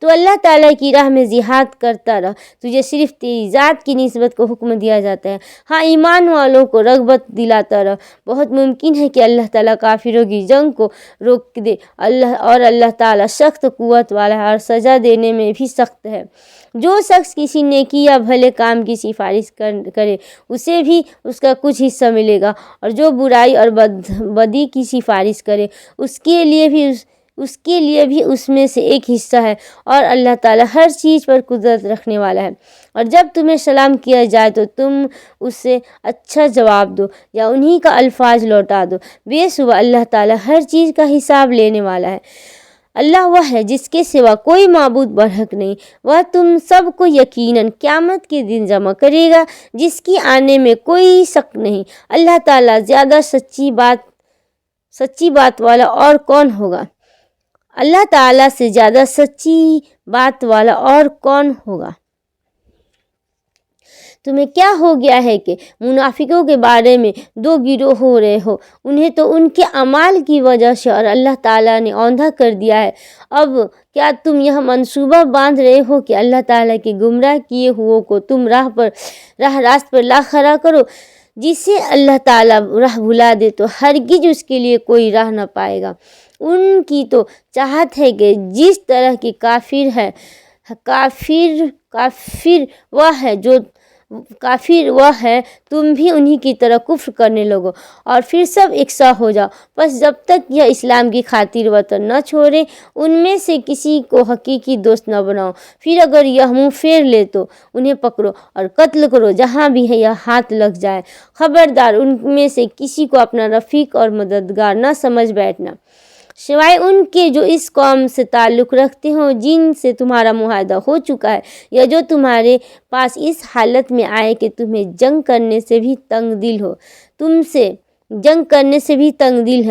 S1: تو اللہ تعالیٰ کی راہ میں جہاد کرتا رہ، تجھے صرف تیری ذات کی نسبت کو حکم دیا جاتا ہے۔ ہاں، ایمان والوں کو رغبت دلاتا رہ۔ بہت ممکن ہے کہ اللہ تعالیٰ کافروں کی جنگ کو روک دے، اور اللہ تعالیٰ سخت قوت والا ہے اور سزا دینے میں بھی سخت ہے۔ جو شخص کسی نیکی یا بھلے کام کی سفارش کرے اسے بھی اس کا کچھ حصہ ملے گا، اور جو برائی اور بدی کی سفارش کرے اس کے لیے بھی اس کے لیے بھی اس میں سے ایک حصہ ہے، اور اللہ تعالیٰ ہر چیز پر قدرت رکھنے والا ہے۔ اور جب تمہیں سلام کیا جائے تو تم اس سے اچھا جواب دو یا انہی کا الفاظ لوٹا دو۔ بے شبہ اللہ تعالیٰ ہر چیز کا حساب لینے والا ہے۔ اللہ وہ ہے جس کے سوا کوئی معبود برحق نہیں، وہ تم سب کو یقیناً قیامت کے دن جمع کرے گا جس کی آنے میں کوئی شک نہیں۔ اللہ تعالیٰ زیادہ سچی بات والا اور کون ہوگا؟ اللہ تعالیٰ سے زیادہ سچی بات والا اور کون ہوگا؟ تمہیں کیا ہو گیا ہے کہ منافقوں کے بارے میں دو گروہ ہو رہے ہو؟ انہیں تو ان کے اعمال کی وجہ سے اور اللہ تعالیٰ نے اوندھا کر دیا ہے۔ اب کیا تم یہ منصوبہ باندھ رہے ہو کہ اللہ تعالیٰ کے گمراہ کیے ہوئے کو تم راہ راست پر لا کھڑا کرو؟ جسے اللہ تعالیٰ راہ بھلا دے تو ہرگز اس کے لیے کوئی راہ نہ پائے گا۔ ان کی تو چاہت ہے کہ جس طرح کے کافر وہ ہے تم بھی انہی کی طرح کفر کرنے لگو اور پھر سب یکساں ہو جاؤ۔ بس جب تک یہ اسلام کی خاطر وطن نہ چھوڑے ان میں سے کسی کو حقیقی دوست نہ بناؤ۔ پھر اگر یہ منہ پھیر لے تو انہیں پکڑو اور قتل کرو جہاں بھی ہے یہ ہاتھ لگ جائے۔ خبردار ان میں سے کسی کو اپنا رفیق اور مددگار نہ سمجھ بیٹھنا، سوائے ان کے جو اس قوم سے تعلق رکھتے ہوں جن سے تمہارا معاہدہ ہو چکا ہے، یا جو تمہارے پاس اس حالت میں آئے کہ تمہیں جنگ کرنے سے بھی تنگ دل ہو، تم سے جنگ کرنے سے بھی تنگ دل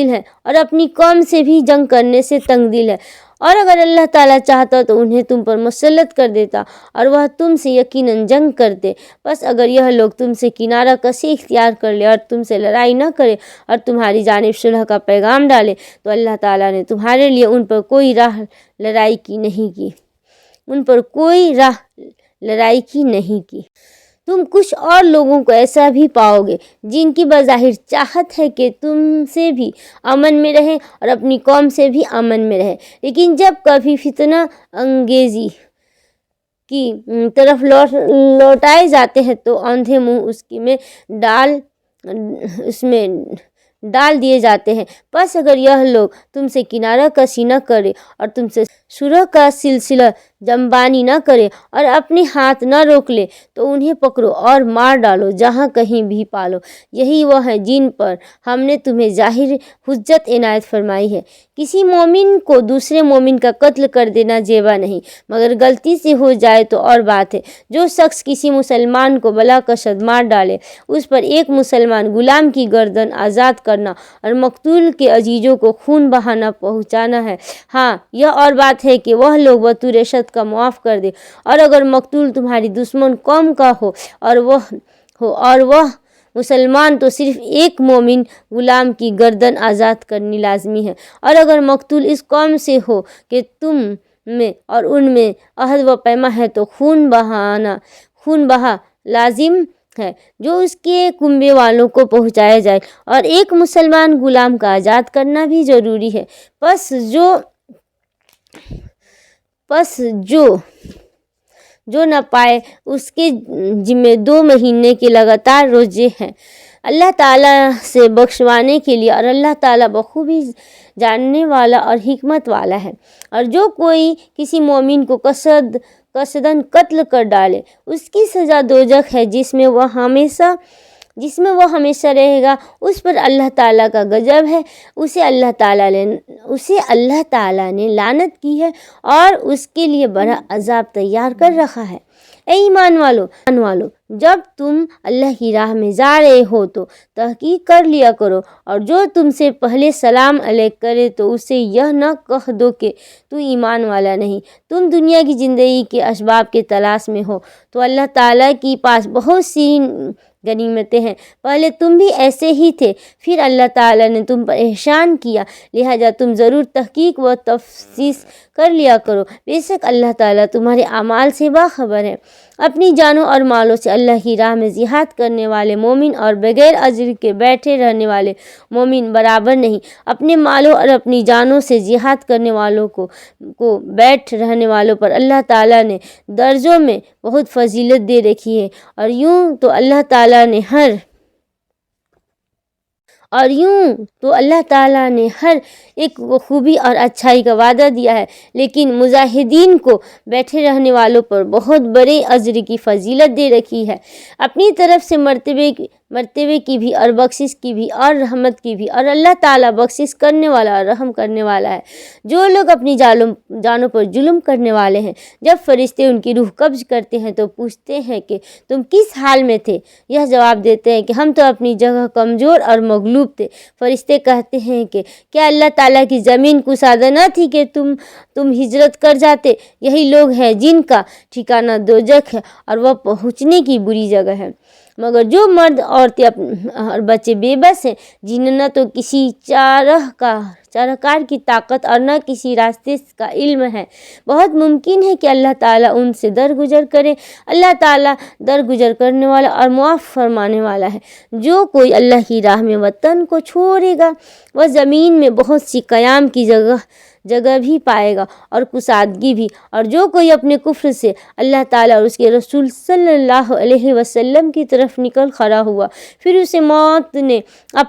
S1: ہے اور اپنی قوم سے بھی جنگ کرنے سے تنگ دل ہے۔ اور اگر اللہ تعالیٰ چاہتا تو انہیں تم پر مسلط کر دیتا اور وہ تم سے یقیناً جنگ کرتے۔ بس اگر یہ لوگ تم سے کنارہ کشی اختیار کر لے اور تم سے لڑائی نہ کرے اور تمہاری جانب صلح کا پیغام ڈالے تو اللہ تعالیٰ نے تمہارے لیے ان پر کوئی راہ لڑائی کی نہیں کی۔ تم کچھ اور لوگوں کو ایسا بھی پاؤ گے جن کی بظاہر چاہت ہے کہ تم سے بھی امن میں رہے اور اپنی قوم سے بھی امن میں رہے، لیکن جب کبھی فتنہ انگیزی کی طرف لوٹائے جاتے ہیں تو اوندھے منہ اس میں ڈال دیے جاتے ہیں۔ بس اگر یہ لوگ تم سے کنارہ کشی نہ کرے اور تم سے صلح کا سلسلہ جنبانی نہ کرے اور اپنے ہاتھ نہ روک لے تو انہیں پکڑو اور مار ڈالو جہاں کہیں بھی پالو۔ یہی وہ ہیں جن پر ہم نے تمہیں ظاہر حجت عنایت فرمائی ہے۔ کسی مومن کو دوسرے مومن کا قتل کر دینا جیبہ نہیں، مگر غلطی سے ہو جائے تو اور بات ہے۔ جو شخص کسی مسلمان کو بلا کشد مار ڈالے اس پر ایک مسلمان غلام کی گردن آزاد کرنا اور مقتول کے عزیزوں کو خون بہانا پہنچانا ہے۔ ہاں یہ اور بات ہے کہ وہ لوگ بطور شرط کا معاف کر دے، اور اگر مقتول تمہاری دشمن قوم کا ہو اور وہ مسلمان تو صرف ایک مومن غلام کی گردن آزاد کرنی لازمی ہے، اور اگر مقتول اس قوم سے ہو کہ تم میں اور ان میں عہد و پیماں ہے تو خون بہا لازم ہے جو اس کے کنبے والوں کو پہنچایا جائے، اور ایک مسلمان غلام کا آزاد کرنا بھی ضروری ہے۔ پس جو نہ پائے اس کے ذمے 2 مہینے کے لگاتار روزے ہیں اللہ تعالیٰ سے بخشوانے کے لیے، اور اللہ تعالیٰ بخوبی جاننے والا اور حکمت والا ہے۔ اور جو کوئی کسی مومن کو قصداً قتل کر ڈالے اس کی سزا دوزخ ہے جس میں وہ ہمیشہ رہے گا۔ اس پر اللہ تعالیٰ کا غضب ہے، اسے اللہ تعالیٰ نے لعنت کی ہے اور اس کے لیے بڑا عذاب تیار کر رکھا ہے۔ اے ایمان والو، جب تم اللہ کی راہ میں جا رہے ہو تو تحقیق کر لیا کرو، اور جو تم سے پہلے سلام علیک کرے تو اسے یہ نہ کہہ دو کہ تو ایمان والا نہیں۔ تم دنیا کی زندگی کے اسباب کے تلاش میں ہو تو اللہ تعالیٰ کے پاس بہت سی غنیمتیں ہیں۔ پہلے تم بھی ایسے ہی تھے، پھر اللہ تعالیٰ نے تم پر احسان کیا، لہٰذا تم ضرور تحقیق و تفتیش کر لیا کرو۔ بے شک اللہ تعالیٰ تمہارے اعمال سے باخبر ہے۔ اپنی جانوں اور مالوں سے اللہ کی راہ میں جہاد کرنے والے مومن اور بغیر اجر کے بیٹھے رہنے والے مومن برابر نہیں۔ اپنے مالوں اور اپنی جانوں سے جہاد کرنے والوں کو بیٹھ رہنے والوں پر اللہ تعالیٰ نے درجوں میں بہت فضیلت دے رکھی ہے، اور یوں تو اللہ تعالیٰ نے اور یوں تو اللہ تعالیٰ نے ہر ایک خوبی اور اچھائی کا وعدہ دیا ہے، لیکن مجاہدین کو بیٹھے رہنے والوں پر بہت بڑے اجر کی فضیلت دے رکھی ہے، اپنی طرف سے مرتبے کی بھی اور بخشش کی بھی اور رحمت کی بھی۔ اور اللہ تعالیٰ بخشش کرنے والا اور رحم کرنے والا ہے۔ جو لوگ اپنی جانوں پر ظلم کرنے والے ہیں، جب فرشتے ان کی روح قبض کرتے ہیں تو پوچھتے ہیں کہ تم کس حال میں تھے؟ یہ جواب دیتے ہیں کہ ہم تو اپنی جگہ کمزور اور مغلوب تھے۔ فرشتے کہتے ہیں کہ کیا اللہ تعالیٰ کی زمین کشادہ نہ تھی کہ تم ہجرت کر جاتے؟ یہی لوگ ہیں جن کا ٹھکانہ دوزخ ہے اور وہ پہنچنے کی بری جگہ ہے۔ مگر جو مرد، عورتیں اور بچے بے بس ہیں، جنہیں نہ تو کسی چارہ کار کی طاقت اور نہ کسی راستے کا علم ہے، بہت ممکن ہے کہ اللہ تعالیٰ ان سے درگزر کرے۔ اللہ تعالیٰ درگزر کرنے والا اور معاف فرمانے والا ہے۔ جو کوئی اللہ کی راہ میں وطن کو چھوڑے گا، وہ زمین میں بہت سی قیام کی جگہ بھی پائے گا اور کشادگی بھی۔ اور جو کوئی اپنے کفر سے اللہ تعالیٰ اور اس کے رسول صلی اللہ علیہ وسلم کی طرف نکل کھڑا ہوا، پھر اسے موت نے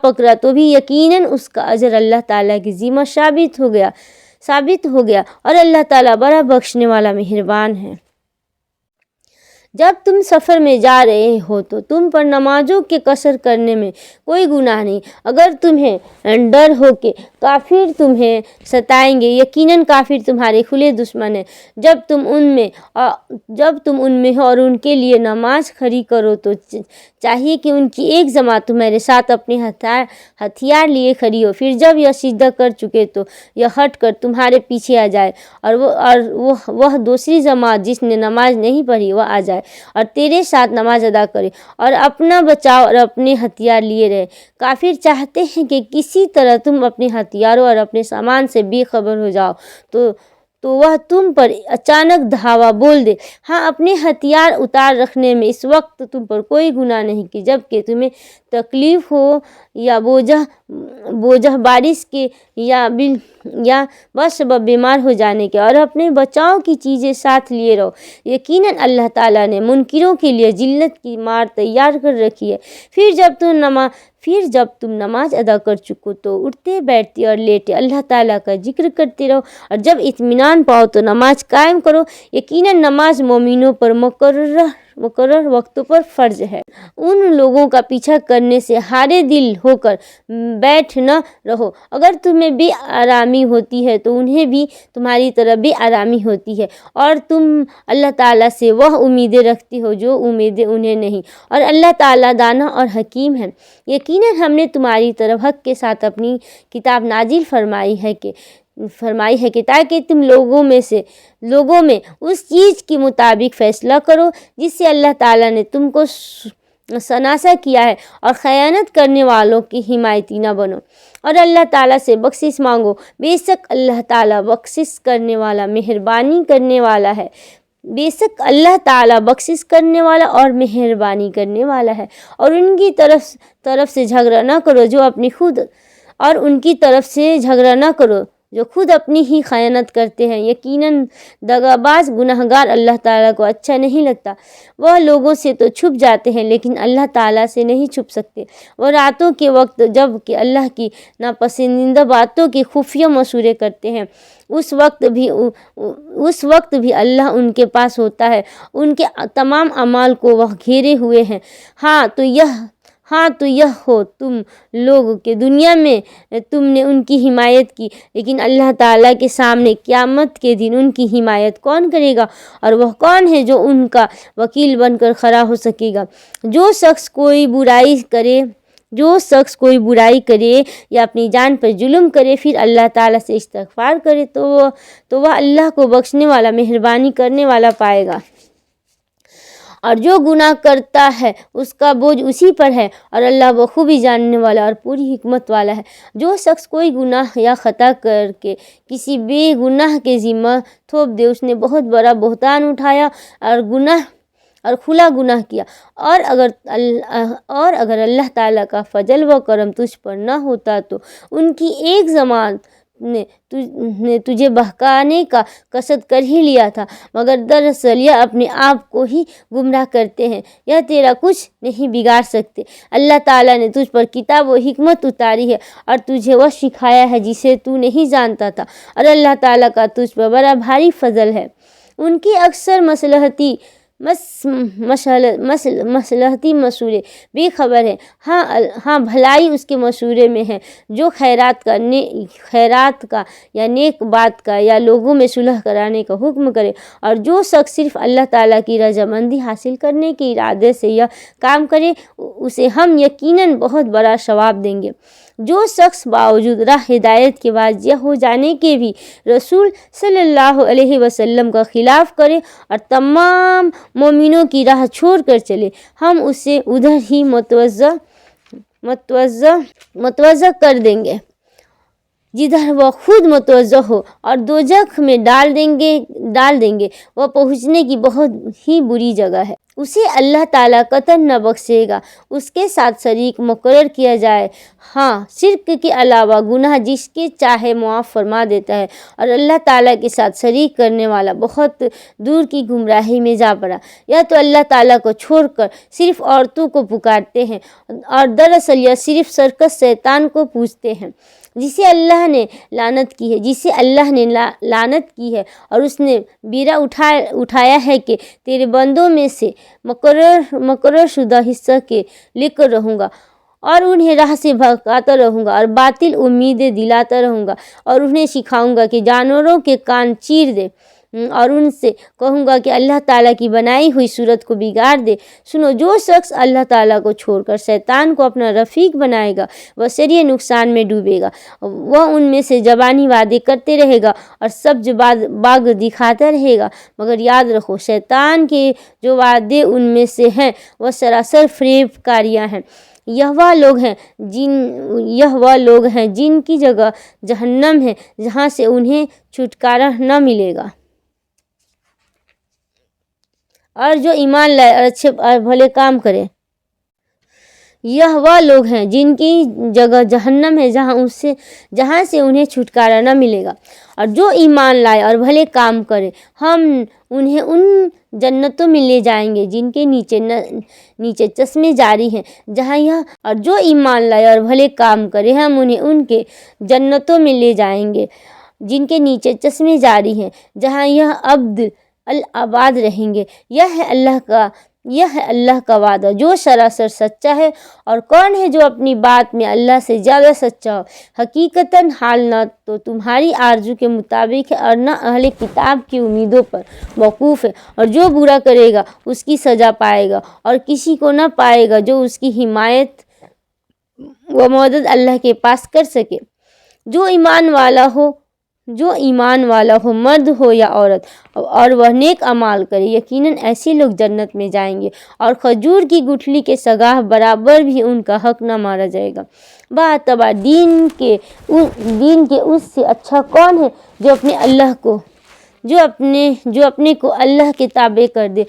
S1: پکڑا، تو بھی یقیناً اس کا اجر اللہ تعالیٰ کی ذمہ ثابت ہو گیا اور اللہ تعالیٰ بڑا بخشنے والا مہربان ہے۔ جب تم سفر میں جا رہے ہو تو تم پر نمازوں کے قصر کرنے میں کوئی گناہ نہیں، اگر تمہیں ڈر ہو کہ کافر تمہیں ستائیں گے۔ یقیناً کافر تمہارے کھلے دشمن ہیں۔ جب تم ان میں ہو اور ان کے لیے نماز کھڑی کرو تو چاہیے کہ ان کی ایک جماعت تمہارے ساتھ اپنے ہتھیار لیے کھڑی ہو، پھر جب یہ سجدہ کر چکے تو یہ ہٹ کر تمہارے پیچھے آ جائے، اور وہ دوسری جماعت جس نے نماز نہیں پڑھی وہ آ جائے اور تیرے ساتھ نماز ادا کرے اور اپنا بچاؤ اور اپنے ہتھیار لیے رہے۔ کافر چاہتے ہیں کہ کسی طرح تم اپنے ہتھیاروں اور اپنے سامان سے بے خبر ہو جاؤ تو وہ تم پر اچانک دھاوا بول دے۔ ہاں، اپنے ہتھیار اتار رکھنے میں اس وقت تم پر کوئی گناہ نہیں کہ جب کہ تمہیں تکلیف ہو یا بوجھ بارش کے یا بسبب بیمار ہو جانے کے، اور اپنے بچاؤ کی چیزیں ساتھ لیے رہو۔ یقیناً اللہ تعالیٰ نے منکروں کے لیے ذلت کی مار تیار کر رکھی ہے۔ پھر جب تم نماز ادا کر چکو تو اٹھتے بیٹھتے اور لیٹے اللہ تعالیٰ کا ذکر کرتے رہو، اور جب اطمینان پاؤ تو نماز قائم کرو۔ یقیناً نماز مومنوں پر مقرر وقتوں پر فرض ہے۔ ان لوگوں کا پیچھا کرنے سے ہارے دل ہو کر بیٹھ نہ رہو۔ اگر تمہیں بے آرامی ہوتی ہے تو انہیں بھی تمہاری طرح بے آرامی ہوتی ہے، اور تم اللہ تعالیٰ سے وہ امیدیں رکھتے ہو جو امیدیں انہیں نہیں، اور اللہ تعالیٰ دانا اور حکیم ہے۔ یقیناً ہم نے تمہاری طرف حق کے ساتھ اپنی کتاب نازل فرمائی ہے کہ تاکہ تم لوگوں میں اس چیز کے مطابق فیصلہ کرو جس سے اللہ تعالیٰ نے تم کو شناسا کیا ہے، اور خیانت کرنے والوں کی حمایتی نہ بنو، اور اللہ تعالیٰ سے بخشش مانگو، بے شک اللہ تعالیٰ بخشش کرنے والا مہربانی کرنے والا ہے۔ بے شک اللہ تعالیٰ بخشش کرنے والا اور مہربانی کرنے والا ہے۔ اور ان کی طرف سے جھگڑا نہ کرو جو خود اپنی ہی خیانت کرتے ہیں۔ یقیناً دغاباز گناہگار اللہ تعالیٰ کو اچھا نہیں لگتا۔ وہ لوگوں سے تو چھپ جاتے ہیں لیکن اللہ تعالیٰ سے نہیں چھپ سکتے۔ وہ راتوں کے وقت جب کہ اللہ کی ناپسندیدہ باتوں کے خفیہ مشورے کرتے ہیں، اس وقت بھی اللہ ان کے پاس ہوتا ہے، ان کے تمام اعمال کو وہ گھیرے ہوئے ہیں۔ ہاں تو یہ ہو تم لوگ کہ دنیا میں تم نے ان کی حمایت کی، لیکن اللہ تعالیٰ کے سامنے قیامت کے دن ان کی حمایت کون کرے گا، اور وہ کون ہے جو ان کا وکیل بن کر کھڑا ہو سکے گا؟ جو شخص کوئی برائی کرے یا اپنی جان پر ظلم کرے پھر اللہ تعالیٰ سے استغفار کرے تو وہ اللہ کو بخشنے والا مہربانی کرنے والا پائے گا، اور جو گناہ کرتا ہے اس کا بوجھ اسی پر ہے، اور اللہ بخوبی جاننے والا اور پوری حکمت والا ہے۔ جو شخص کوئی گناہ یا خطا کر کے کسی بے گناہ کے ذمہ تھوپ دے، اس نے بہت بڑا بہتان اٹھایا اور کھلا گناہ کیا، اور اگر اللہ تعالیٰ کا فضل و کرم تجھ پر نہ ہوتا تو ان کی ایک جماعت نے تجھے بہکانے کا قصد کر ہی لیا تھا، مگر دراصل یہ اپنے آپ کو ہی گمراہ کرتے ہیں، یہ تیرا کچھ نہیں بگاڑ سکتے۔ اللہ تعالیٰ نے تجھ پر کتاب و حکمت اتاری ہے اور تجھے وہ سکھایا ہے جسے تو نہیں جانتا تھا، اور اللہ تعالیٰ کا تجھ پر بڑا بھاری فضل ہے۔ ان کی اکثر مصلحتی مشورے بے خبر ہیں، ہاں بھلائی اس کے مشورے میں ہے جو خیرات کا یا نیک بات کا یا لوگوں میں صلح کرانے کا حکم کرے، اور جو شخص صرف اللہ تعالیٰ کی رضامندی حاصل کرنے کے ارادے سے یہ کام کرے اسے ہم یقیناً بہت بڑا ثواب دیں گے۔ جو شخص باوجود راہ ہدایت کے واضح ہو جانے کے بھی رسول صلی اللہ علیہ وسلم کا خلاف کرے اور تمام مومنوں کی راہ چھوڑ کر چلے، ہم اسے ادھر ہی متوجہ کر دیں گے جدھر وہ خود متوجہ ہو، اور دوزخ میں ڈال دیں گے۔ وہ پہنچنے کی بہت ہی بری جگہ ہے، اسے اللہ تعالیٰ قطعاً نہ بخشے گا۔ اس کے ساتھ شریک مقرر کیا جائے، ہاں شرک کے علاوہ گناہ جس کے چاہے معاف فرما دیتا ہے، اور اللہ تعالیٰ کے ساتھ شریک کرنے والا بہت دور کی گمراہی میں جا پڑا۔ یا تو اللہ تعالیٰ کو چھوڑ کر صرف عورتوں کو پکارتے ہیں، اور دراصل یہ صرف سرکش شیطان کو پوجتے ہیں جسے اللہ نے لعنت کی ہے، اور اس نے بیڑا اٹھایا ہے کہ تیرے بندوں میں سے مقرر شدہ حصہ کے لے کر رہوں گا، اور انہیں راہ سے بھٹکاتا رہوں گا، اور باطل امیدیں دلاتا رہوں گا، اور انہیں سکھاؤں گا کہ جانوروں کے کان چیر دے، اور ان سے کہوں گا کہ اللہ تعالیٰ کی بنائی ہوئی صورت کو بگاڑ دے۔ سنو، جو شخص اللہ تعالیٰ کو چھوڑ کر شیطان کو اپنا رفیق بنائے گا وہ سریع نقصان میں ڈوبے گا۔ وہ ان میں سے زبانی وعدے کرتے رہے گا اور سبز باغ دکھاتا رہے گا، مگر یاد رکھو شیطان کے جو وعدے ان میں سے ہیں وہ سراسر فریب کاریاں ہیں۔ یہ وہ لوگ ہیں جن کی جگہ جہنم ہے، جہاں سے انہیں چھٹکارا نہ ملے گا۔ اور جو ایمان لائے اور اچھے اور بھلے کام کرے، یہ وہ لوگ ہیں جن کی جگہ جہنم ہے، جہاں سے انہیں چھٹکارا نہ ملے گا۔ اور جو ایمان لائے اور بھلے کام کرے، ہم انہیں ان جنتوں میں لے جائیں گے جن کے نیچے چشمے جاری ہیں، اور جو ایمان لائے اور بھلے کام کرے، ہم انہیں ان کے جنتوں میں لے جائیں گے جن کے نیچے چشمے جاری ہیں، جہاں یہ ابد الآباد رہیں گے۔ یہ ہے اللہ کا وعدہ جو سراسر سچا ہے، اور کون ہے جو اپنی بات میں اللہ سے زیادہ سچا ہو؟ حقیقتاً حال نہ تو تمہاری آرزو کے مطابق ہے اور نہ اہل کتاب کی امیدوں پر موقوف ہے، اور جو برا کرے گا اس کی سزا پائے گا، اور کسی کو نہ پائے گا جو اس کی حمایت و مدد اللہ کے پاس کر سکے۔ جو ایمان والا ہو مرد ہو یا عورت، اور وہ نیک اعمال کرے، یقیناً ایسے لوگ جنت میں جائیں گے، اور کھجور کی گٹھلی کے سگاہ برابر بھی ان کا حق نہ مارا جائے گا۔ باعتبار دین کے اس سے اچھا کون ہے جو اپنے کو اللہ کے تابع کر دے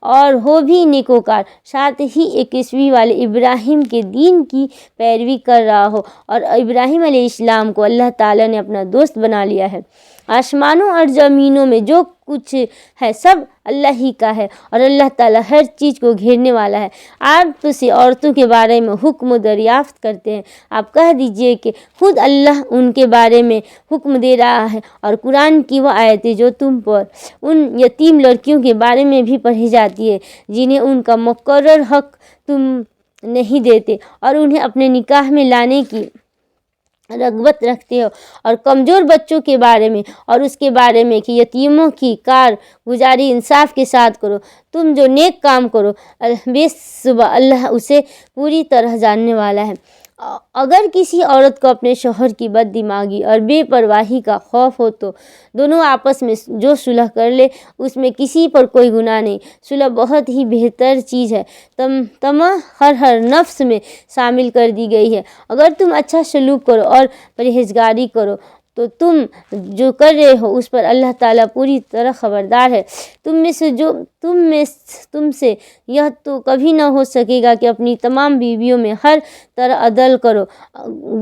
S1: اور ہو بھی نیکوکار، ساتھ ہی 21ویں والے ابراہیم کے دین کی پیروی کر رہا ہو، اور ابراہیم علیہ السلام کو اللہ تعالیٰ نے اپنا دوست بنا لیا ہے۔ آسمانوں اور زمینوں میں جو کچھ ہے سب اللہ ہی کا ہے، اور اللہ تعالیٰ ہر چیز کو گھیرنے والا ہے۔ آپ تجھ سے عورتوں کے بارے میں حکم دریافت کرتے ہیں، آپ کہہ دیجئے کہ خود اللہ ان کے بارے میں حکم دے رہا ہے، اور قرآن کی وہ آیتیں جو تم پر ان یتیم لڑکیوں کے بارے میں بھی پڑھی جاتی ہے جنہیں ان کا مقرر حق تم نہیں دیتے، اور انہیں اپنے نکاح میں لانے کی رغبت رکھتے ہو، اور کمزور بچوں کے بارے میں اور اس کے بارے میں کہ یتیموں کی کار گزاری انصاف کے ساتھ کرو۔ تم جو نیک کام کرو بے شبہ اللہ اسے پوری طرح جاننے والا ہے۔ اگر کسی عورت کو اپنے شوہر کی بد دماغی اور بے پرواہی کا خوف ہو تو دونوں آپس میں جو صلح کر لے، اس میں کسی پر کوئی گناہ نہیں۔ صلح بہت ہی بہتر چیز ہے، تمام ہر نفس میں شامل کر دی گئی ہے۔ اگر تم اچھا سلوک کرو اور پرہیزگاری کرو تو تم جو کر رہے ہو اس پر اللہ تعالیٰ پوری طرح خبردار ہے۔ تم سے یہ تو کبھی نہ ہو سکے گا کہ اپنی تمام بیویوں میں ہر طرح عدل کرو،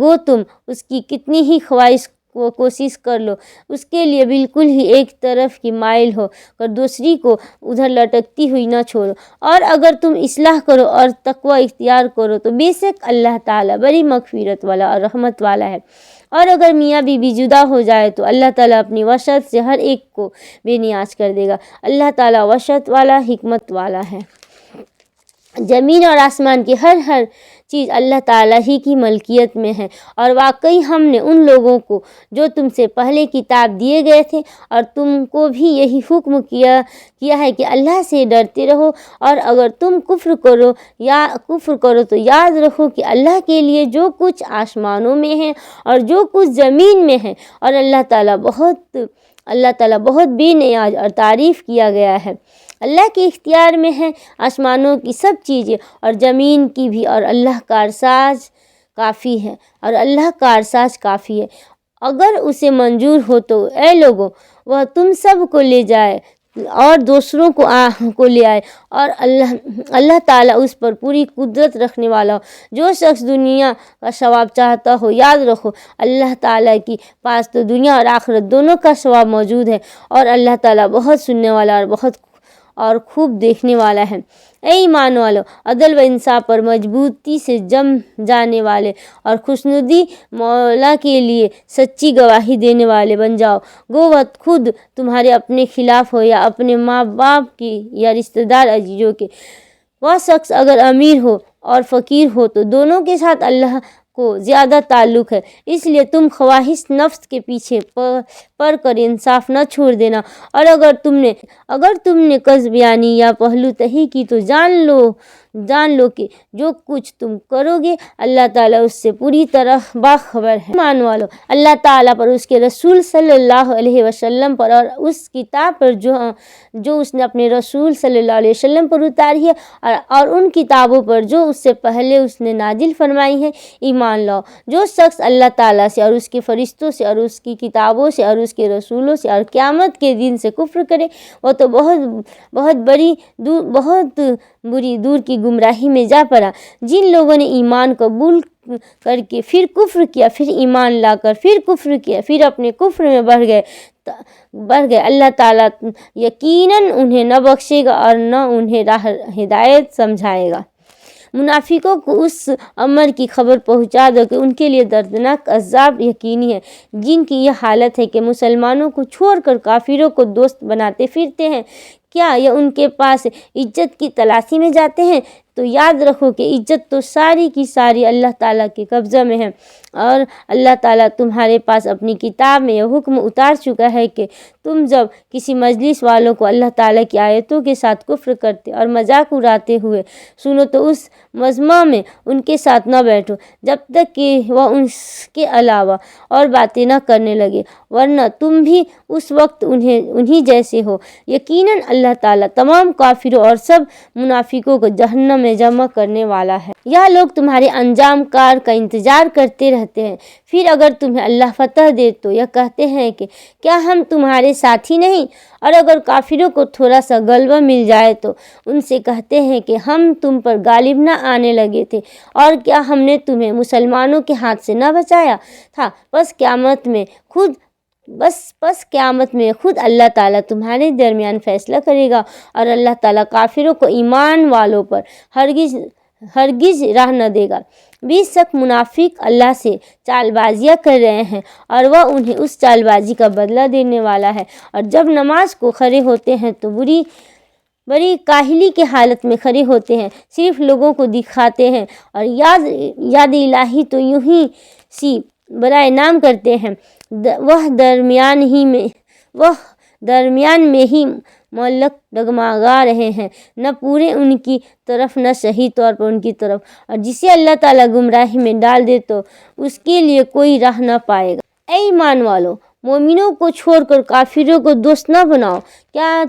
S1: گو تم اس کی کتنی ہی خواہش وہ کوشش کر لو، اس کے لیے بالکل ہی ایک طرف کی مائل ہو کر دوسری کو ادھر لٹکتی ہوئی نہ چھوڑو۔ اور اگر تم اصلاح کرو اور تقوی اختیار کرو تو بے شک اللہ تعالیٰ بڑی مغفرت والا اور رحمت والا ہے۔ اور اگر میاں بیوی جدا ہو جائے تو اللہ تعالیٰ اپنی وسعت سے ہر ایک کو بے نیاز کر دے گا۔ اللہ تعالیٰ وسعت والا، حکمت والا ہے۔ زمین اور آسمان کی ہر چیز اللہ تعالیٰ ہی کی ملکیت میں ہے، اور واقعی ہم نے ان لوگوں کو جو تم سے پہلے کتاب دیے گئے تھے اور تم کو بھی یہی حکم کیا ہے کہ اللہ سے ڈرتے رہو، اور اگر تم کفر کرو تو یاد رکھو کہ اللہ کے لیے جو کچھ آسمانوں میں ہے اور جو کچھ زمین میں ہے، اور اللہ تعالیٰ بہت بے نیاز اور تعریف کیا گیا ہے۔ اللہ کے اختیار میں ہے آسمانوں کی سب چیزیں اور زمین کی بھی، اور اللہ کارساز کافی ہے۔ اگر اسے منظور ہو تو اے لوگوں، وہ تم سب کو لے جائے اور دوسروں کو لے آئے، اور اللہ تعالیٰ اس پر پوری قدرت رکھنے والا ہو۔ جو شخص دنیا کا ثواب چاہتا ہو، یاد رکھو اللہ تعالیٰ کے پاس تو دنیا اور آخرت دونوں کا ثواب موجود ہے، اور اللہ تعالیٰ بہت سننے والا اور خوب دیکھنے والا ہے۔ اے ایمان والو، عدل و انصاف پر مضبوطی سے جم جانے والے اور خوشنودی مولا کے لیے سچی گواہی دینے والے بن جاؤ، گو وہ خود تمہارے اپنے خلاف ہو یا اپنے ماں باپ کی یا رشتہ دار عزیزوں کے۔ وہ شخص اگر امیر ہو اور فقیر ہو تو دونوں کے ساتھ اللہ کو زیادہ تعلق ہے، اس لیے تم خواہش نفس کے پیچھے پڑ کر انصاف نہ چھوڑ دینا، اور اگر تم نے قصد بیانی یا پہلو تہی کی تو جان لو کہ جو کچھ تم کرو گے اللہ تعالیٰ اس سے پوری طرح باخبر ہے۔ ایمان والو، اللہ تعالیٰ پر، اس کے رسول صلی اللہ علیہ وسلم پر، اور اس کتاب پر جو اس نے اپنے رسول صلی اللہ علیہ وسلم پر اتاری ہے، اور ان کتابوں پر جو اس سے پہلے اس نے نازل فرمائی ہے، ایمان لاؤ۔ جو شخص اللہ تعالیٰ سے اور اس کے فرشتوں سے اور اس کی کتابوں سے اور اس کے رسولوں سے اور قیامت کے دن سے کفر کرے، وہ تو بہت بری دور کی گمراہی میں جا پڑا۔ جن لوگوں نے ایمان قبول کر کے پھر کفر کیا، پھر ایمان لا کر پھر کفر کیا، پھر اپنے کفر میں بڑھ گئے، اللہ تعالیٰ یقیناً انہیں نہ بخشے گا اور نہ انہیں راہ ہدایت سمجھائے گا۔ منافقوں کو اس امر کی خبر پہنچا دو کہ ان کے لیے دردناک عذاب یقینی ہے، جن کی یہ حالت ہے کہ مسلمانوں کو چھوڑ کر کافروں کو دوست بناتے پھرتے ہیں۔ کیا یہ ان کے پاس عزت کی تلاشی میں جاتے ہیں؟ تو یاد رکھو کہ عزت تو ساری کی ساری اللہ تعالیٰ کے قبضہ میں ہے، اور اللہ تعالیٰ تمہارے پاس اپنی کتاب میں یہ حکم اتار چکا ہے کہ تم جب کسی مجلس والوں کو اللہ تعالیٰ کی آیتوں کے ساتھ کفر کرتے اور مذاق اڑاتے ہوئے سنو تو اس مجمع میں ان کے ساتھ نہ بیٹھو جب تک کہ وہ اس کے علاوہ اور باتیں نہ کرنے لگے، ورنہ تم بھی اس وقت انہی جیسے ہو۔ یقیناً اللہ تعالیٰ تمام کافروں اور سب منافقوں کو جہنم میں جمع کرنے والا ہے۔ یہ لوگ تمہارے انجام کار کا انتظار کرتے رہتے ہیں، پھر اگر تمہیں اللہ فتح دے تو یہ کہتے ہیں کہ کیا ہم تمہارے ساتھی نہیں، اور اگر کافروں کو تھوڑا سا غلبہ مل جائے تو ان سے کہتے ہیں کہ ہم تم پر غالب نہ آنے لگے تھے، اور کیا ہم نے تمہیں مسلمانوں کے ہاتھ سے نہ بچایا تھا؟ بس قیامت میں خود اللہ تعالیٰ تمہارے درمیان فیصلہ کرے گا، اور اللہ تعالیٰ کافروں کو ایمان والوں پر ہرگز راہ نہ دے گا۔ بے شک منافق اللہ سے چال بازیاں کر رہے ہیں، اور وہ انہیں اس چال بازی کا بدلہ دینے والا ہے، اور جب نماز کو کھڑے ہوتے ہیں تو بڑی کاہلی کی حالت میں کھڑے ہوتے ہیں، صرف لوگوں کو دکھاتے ہیں، اور یاد الہی تو یوں ہی سی برائے نام کرتے ہیں۔ وہ درمیان میں ہی معلق ڈگمگا رہے ہیں، نہ پورے ان کی طرف نہ صحیح طور پر ان کی طرف، اور جسے اللہ تعالیٰ گمراہی میں ڈال دے تو اس کے لیے کوئی راہ نہ پائے گا۔ اے ایمان والو، مومنوں کو چھوڑ کر کافروں کو دوست نہ بناؤ۔ کیا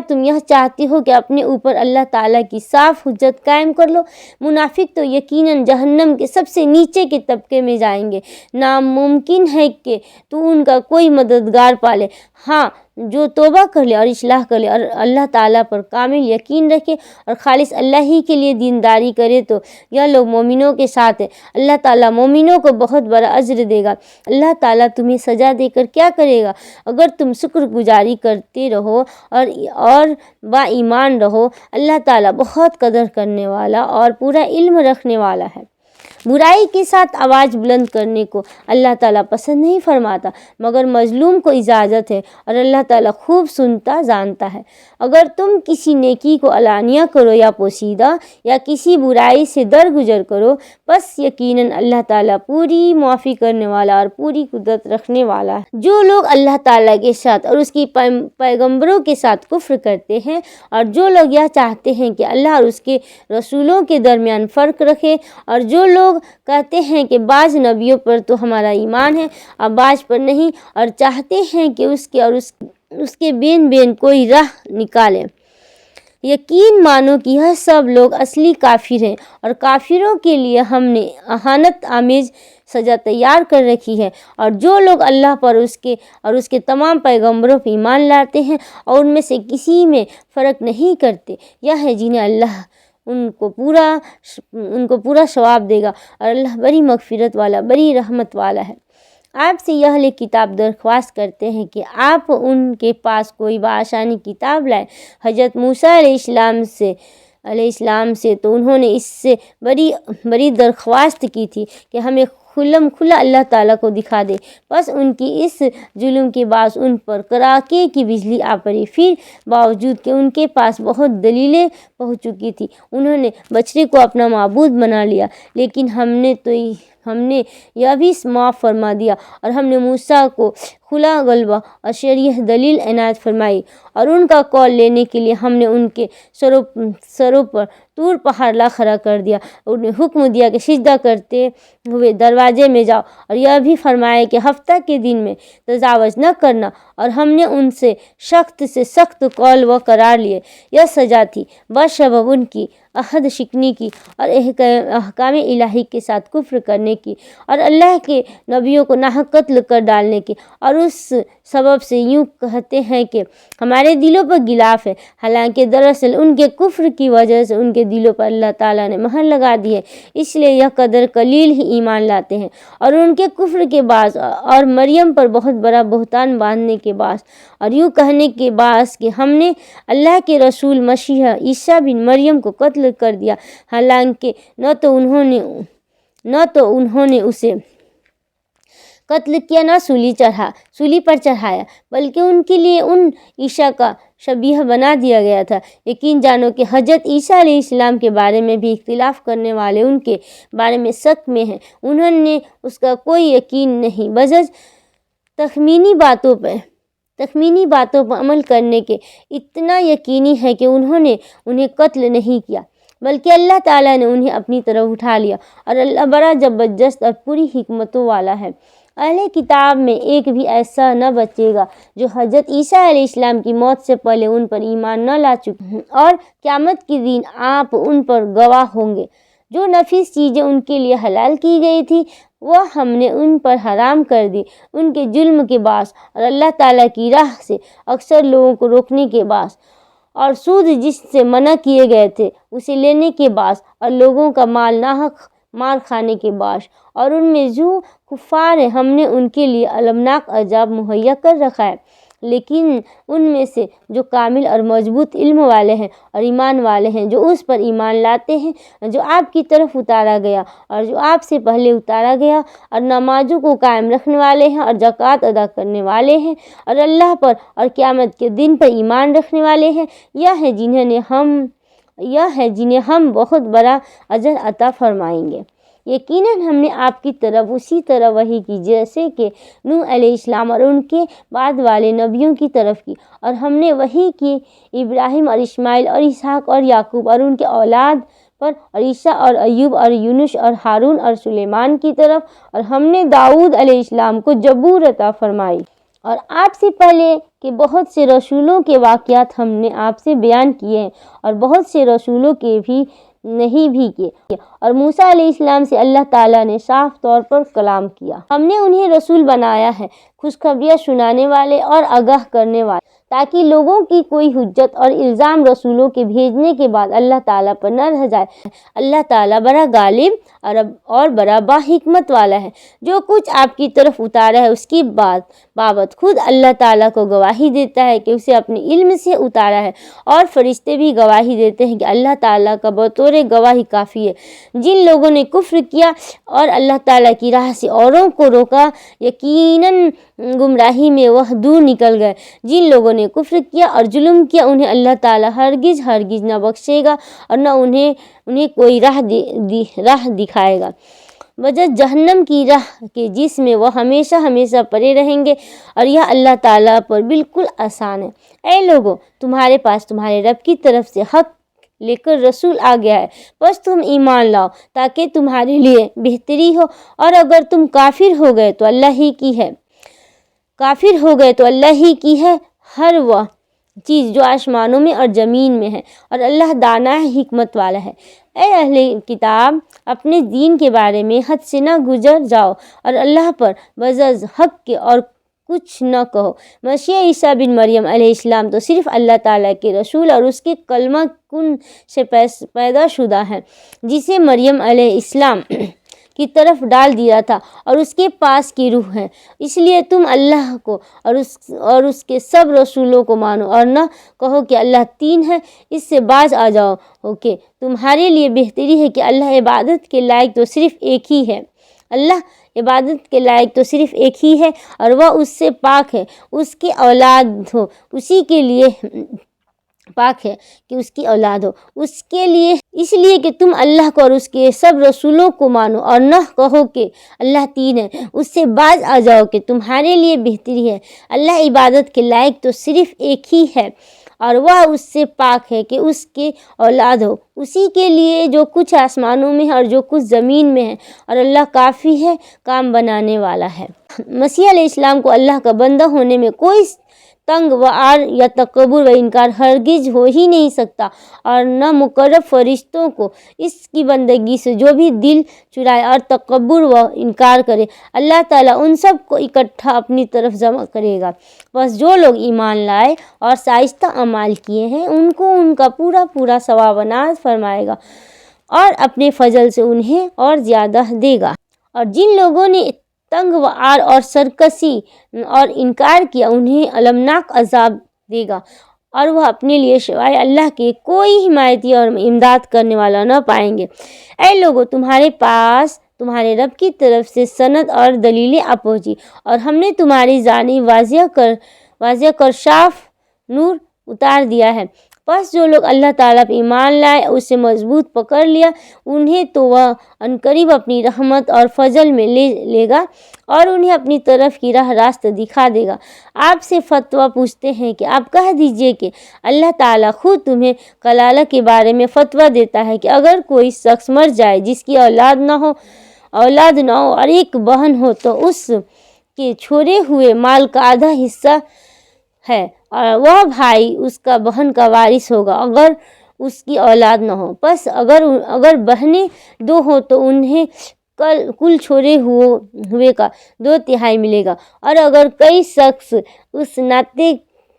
S1: تم یہ چاہتے ہو کہ اپنے اوپر اللہ تعالیٰ کی صاف حجت قائم کر لو؟ منافق تو یقیناً جہنم کے سب سے نیچے کے طبقے میں جائیں گے۔ ناممکن ہے کہ تو ان کا کوئی مددگار پالے، ہاں جو توبہ کر لے اور اصلاح کر لے اور اللہ تعالیٰ پر کامل یقین رکھے اور خالص اللہ ہی کے لیے دینداری کرے تو یہ لوگ مومنوں کے ساتھ ہیں۔ اللہ تعالیٰ مومنوں کو بہت بڑا اجر دے گا۔ اللہ تعالیٰ تمہیں سزا دے کر کیا کرے گا؟ اگر تم شکر گزاری کرتے رہو اور با ایمان رہو۔ اللہ تعالیٰ بہت قدر کرنے والا اور پورا علم رکھنے والا ہے۔ برائی کے ساتھ آواز بلند کرنے کو اللہ تعالیٰ پسند نہیں فرماتا، مگر مظلوم کو اجازت ہے اور اللہ تعالیٰ خوب سنتا جانتا ہے۔ اگر تم کسی نیکی کو علانیہ کرو یا پوشیدہ یا کسی برائی سے درگزر کرو، بس یقیناً اللہ تعالیٰ پوری معافی کرنے والا اور پوری قدرت رکھنے والا ہے۔ جو لوگ اللہ تعالیٰ کے ساتھ اور اس کی پیغمبروں کے ساتھ کفر کرتے ہیں اور جو لوگ یہ چاہتے ہیں کہ اللہ اور اس کے رسولوں کے درمیان فرق رکھے اور جو لوگ کہتے ہیں کہ بعض نبیوں پر تو ہمارا ایمان ہے اور بعض پر نہیں اور چاہتے ہیں کہ اس کے بین کوئی راہ نکالے، یقین مانو کہ یہ سب لوگ اصلی کافر ہیں اور کافروں کے لیے ہم نے اہانت آمیز سزا تیار کر رکھی ہے۔ اور جو لوگ اللہ پر اس کے تمام پیغمبروں پر ایمان لاتے ہیں اور ان میں سے کسی میں فرق نہیں کرتے، یہ ہے جنہیں اللہ ان کو پورا ثواب دے گا اور اللہ بڑی مغفرت والا بڑی رحمت والا ہے۔ آپ سے یہ اہل کتاب درخواست کرتے ہیں کہ آپ ان کے پاس کوئی بآسانی کتاب لائیں۔ حضرت موسیٰ علیہ السلام سے تو انہوں نے اس سے بڑی درخواست کی تھی کہ ہمیں کھلا اللہ تعالیٰ کو دکھا دے، بس ان کی اس ظلم کے باعث ان پر کڑاکے کی بجلی آ پڑی۔ پھر باوجود کہ ان کے پاس بہت دلیلیں پہنچ چکی تھی، انہوں نے بچڑے کو اپنا معبود بنا لیا، لیکن ہم نے یہ بھی معاف فرما دیا اور ہم نے موسیٰ کو کھلا غلبہ اور شرعی دلیل عنایت فرمائی اور ان کا قول لینے کے لیے ہم نے ان کے سروں پر طور پہاڑ لا کھڑا کر دیا اور انہیں حکم دیا کہ سجدہ کرتے ہوئے دروازے میں جاؤ اور یہ بھی فرمایا کہ ہفتہ کے دن میں تجاوز نہ کرنا، اور ہم نے ان سے سخت قول و قرار لیے۔ یہ سزا تھی بسبب ان کی عہد شکنی کی اور احکام الہی کے ساتھ کفر کرنے کی اور اللہ کے نبیوں کو ناحق قتل کر ڈالنے کی، اور اس سبب سے یوں کہتے ہیں کہ ہمارے دلوں پر غلاف ہے، حالانکہ دراصل ان کے کفر کی وجہ سے ان کے دلوں پر اللہ تعالیٰ نے مہر لگا دی ہے، اس لیے یہ قدر قلیل ہی ایمان لاتے ہیں۔ اور ان کے کفر کے بعد اور مریم پر بہت بڑا بہتان باندھنے کے بعد اور یوں کہنے کے بعد کہ ہم نے اللہ کے رسول مسیح عیسیٰ بن مریم کو قتل کر دیا، حالانکہ نہ تو انہوں نے اسے قتل کیا نہ سولی پر چڑھایا، بلکہ ان کے لیے ان عیسیٰ کا شبیہ بنا دیا گیا تھا۔ یقین جانو کہ حضرت عیسیٰ علیہ السلام کے بارے میں بھی اختلاف کرنے والے ان کے بارے میں شک میں ہیں، انہوں نے اس کا کوئی یقین نہیں بجز تخمینی باتوں پر عمل کرنے کے۔ اتنا یقینی ہے کہ انہوں نے انہیں قتل نہیں کیا، بلکہ اللہ تعالیٰ نے انہیں اپنی طرف اٹھا لیا، اور اللہ بڑا زبردست اور پوری حکمتوں والا ہے۔ اہل کتاب میں ایک بھی ایسا نہ بچے گا جو حضرت عیسیٰ علیہ السلام کی موت سے پہلے ان پر ایمان نہ لا چکے ہیں، اور قیامت کے دن آپ ان پر گواہ ہوں گے۔ جو نفیس چیزیں ان کے لیے حلال کی گئی تھی وہ ہم نے ان پر حرام کر دی، ان کے ظلم کے باعث اور اللہ تعالیٰ کی راہ سے اکثر لوگوں کو روکنے کے باعث، اور سود جس سے منع کیے گئے تھے اسے لینے کے باعث، اور لوگوں کا مال ناحق مار کھانے کے باعث، اور ان میں جو کفار ہیں ہم نے ان کے لیے المناک عذاب مہیا کر رکھا ہے۔ لیکن ان میں سے جو کامل اور مضبوط علم والے ہیں اور ایمان والے ہیں، جو اس پر ایمان لاتے ہیں جو آپ کی طرف اتارا گیا اور جو آپ سے پہلے اتارا گیا، اور نمازوں کو قائم رکھنے والے ہیں اور زکوٰۃ ادا کرنے والے ہیں اور اللہ پر اور قیامت کے دن پر ایمان رکھنے والے ہیں، یہ ہے جنہیں ہم بہت بڑا اجر عطا فرمائیں گے۔ یقیناً ہم نے آپ کی طرف اسی طرح وحی کی جیسے کہ نوح علیہ السلام اور ان کے بعد والے نبیوں کی طرف کی، اور ہم نے وحی کی ابراہیم اور اسماعیل اور اسحاق اور یعقوب اور ان کے اولاد پر، اور عیسیٰ اور ایوب اور یونس اور ہارون اور سلیمان کی طرف، اور ہم نے داؤد علیہ السلام کو زبور عطا فرمائی۔ اور آپ سے پہلے کے بہت سے رسولوں کے واقعات ہم نے آپ سے بیان کیے ہیں، اور بہت سے رسولوں کے بھی نہیں بھی کیے، اور موسیٰ علیہ السلام سے اللہ تعالیٰ نے صاف طور پر کلام کیا۔ ہم نے انہیں رسول بنایا ہے، خوشخبریاں سنانے والے اور آگاہ کرنے والے، تاکہ لوگوں کی کوئی حجت اور الزام رسولوں کے بھیجنے کے بعد اللہ تعالیٰ پر نہ رہ جائے۔ اللہ تعالیٰ بڑا غالب اور بڑا باحکمت والا ہے۔ جو کچھ آپ کی طرف اتارا ہے اس کی بابت خود اللہ تعالیٰ کو گواہی دیتا ہے کہ اسے اپنے علم سے اتارا ہے، اور فرشتے بھی گواہی دیتے ہیں کہ اللہ تعالیٰ کا بطور گواہی کافی ہے۔ جن لوگوں نے کفر کیا اور اللہ تعالیٰ کی راہ سے اوروں کو روکا، یقیناً گمراہی میں وہ دور نکل گئے۔ جن لوگوں نے کفر کیا اور ظلم کیا انہیں اللہ تعالیٰ ہرگز نہ بخشے گا اور نہ انہیں کوئی راہ دکھائے گا بجز جہنم کی راہ کے، جس میں وہ ہمیشہ پڑے رہیں گے، اور یہ اللہ تعالیٰ پر بالکل آسان ہے۔ اے لوگو، تمہارے پاس تمہارے رب کی طرف سے حق لے کر رسول آ گیا ہے، بس تم ایمان لاؤ تاکہ تمہارے لیے بہتری ہو، اور اگر تم کافر ہو گئے تو اللہ ہی کی ہے ہر وہ چیز جو آسمانوں میں اور زمین میں ہے، اور اللہ دانا ہے، حکمت والا ہے۔ اے اہل کتاب، اپنے دین کے بارے میں حد سے نہ گزر جاؤ اور اللہ پر بجز حق کے اور کچھ نہ کہو۔ مسیح عیسیٰ بن مریم علیہ السلام تو صرف اللہ تعالیٰ کے رسول اور اس کے کلمہ کن سے پیدا شدہ ہیں، جسے مریم علیہ السلام کی طرف ڈال دیا تھا، اور اس کے پاس کی روح ہے۔ اس لیے تم اللہ کو اور اس کے سب رسولوں کو مانو، اور نہ کہو کہ اللہ تین ہے۔ اس سے باز آ جاؤ کہ تمہارے لیے بہتری ہے کہ اللہ عبادت کے لائق تو صرف ایک ہی ہے۔ اور وہ اس سے پاک ہے، اس کی اولاد ہو اسی کے لیے پاک ہے کہ اس کی اولاد ہو اس کے لیے، اس لیے کہ تم اللہ کو اور اس کے سب رسولوں کو مانو، اور نہ کہو کہ اللہ تین ہے۔ اس سے باز آ جاؤ کہ تمہارے لیے بہتری ہے، اللہ عبادت کے لائق تو صرف ایک ہی ہے، اور وہ اس سے پاک ہے کہ اس کی اولاد ہو اسی کے لیے جو کچھ آسمانوں میں ہے اور جو کچھ زمین میں ہے، اور اللہ کافی ہے، کام بنانے والا ہے۔ مسیح علیہ السلام کو اللہ کا بندہ ہونے میں کوئی تنگ و عار یا تکبر و انکار ہرگز ہو ہی نہیں سکتا، اور نہ مقرب فرشتوں کو اس کی بندگی سے جو بھی دل چرائے اور تکبر و انکار کرے، اللہ تعالیٰ ان سب کو اکٹھا اپنی طرف جمع کرے گا۔ بس جو لوگ ایمان لائے اور شائستہ اعمال کیے ہیں ان کو ان کا پورا ثواب عنایت فرمائے گا، اور اپنے فضل سے انہیں اور زیادہ دے گا۔ اور جن لوگوں نے تنگ و عار اور سرکشی اور انکار کیا انہیں المناک عذاب دے گا، اور وہ اپنے لیے سوائے اللہ کے کوئی حمایتی اور امداد کرنے والا نہ پائیں گے۔ اے لوگو، تمہارے پاس تمہارے رب کی طرف سے سند اور دلیلیں آ پہنچی، اور ہم نے تمہاری جانب واضح کر صاف نور اتار دیا ہے۔ بس جو لوگ اللہ تعالیٰ پر ایمان لائے، اسے مضبوط پکڑ لیا، انہیں تو وہ عنقریب اپنی رحمت اور فضل میں لے گا، اور انہیں اپنی طرف کی راہ راست دکھا دے گا۔ آپ سے فتویٰ پوچھتے ہیں کہ آپ کہہ دیجئے کہ اللہ تعالیٰ خود تمہیں کلالہ کے بارے میں فتویٰ دیتا ہے کہ اگر کوئی شخص مر جائے جس کی اولاد نہ ہو اور ایک بہن ہو تو اس کے چھوڑے ہوئے مال کا آدھا حصہ ہے، اور وہ بھائی اس کا بہن کا وارث ہوگا اگر اس کی اولاد نہ ہو۔ پس اگر بہنیں دو ہوں تو انہیں کل چھوڑے ہوئے کا 2/3 ملے گا، اور اگر کئی شخص اس ناطے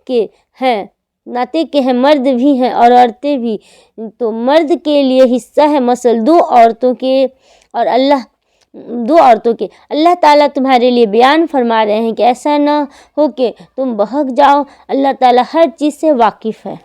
S1: کے ہیں، مرد بھی ہیں اور عورتیں بھی، تو مرد کے لیے حصہ ہے، مثلا 2 عورتوں کے۔ اللہ تعالیٰ تمہارے لیے بیان فرما رہے ہیں کہ ایسا نہ ہو کہ تم بہک جاؤ، اللہ تعالیٰ ہر چیز سے واقف ہے۔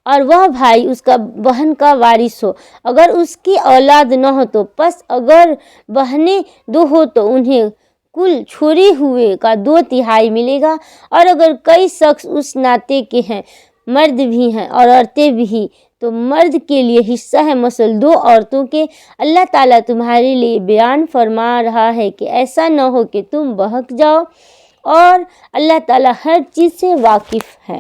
S1: اور وہ بھائی اس کا بہن کا وارث ہو اگر اس کی اولاد نہ ہو تو، پس اگر بہنیں 2 ہو تو انہیں کل چھوڑے ہوئے کا 2/3 ملے گا، اور اگر کئی شخص اس ناطے کے ہیں، مرد بھی ہیں اور عورتیں بھی، تو مرد کے لیے حصہ ہے، مثلا 2 عورتوں کے۔ اللہ تعالیٰ تمہارے لیے بیان فرما رہا ہے کہ ایسا نہ ہو کہ تم بہک جاؤ، اور اللہ تعالیٰ ہر چیز سے واقف ہے۔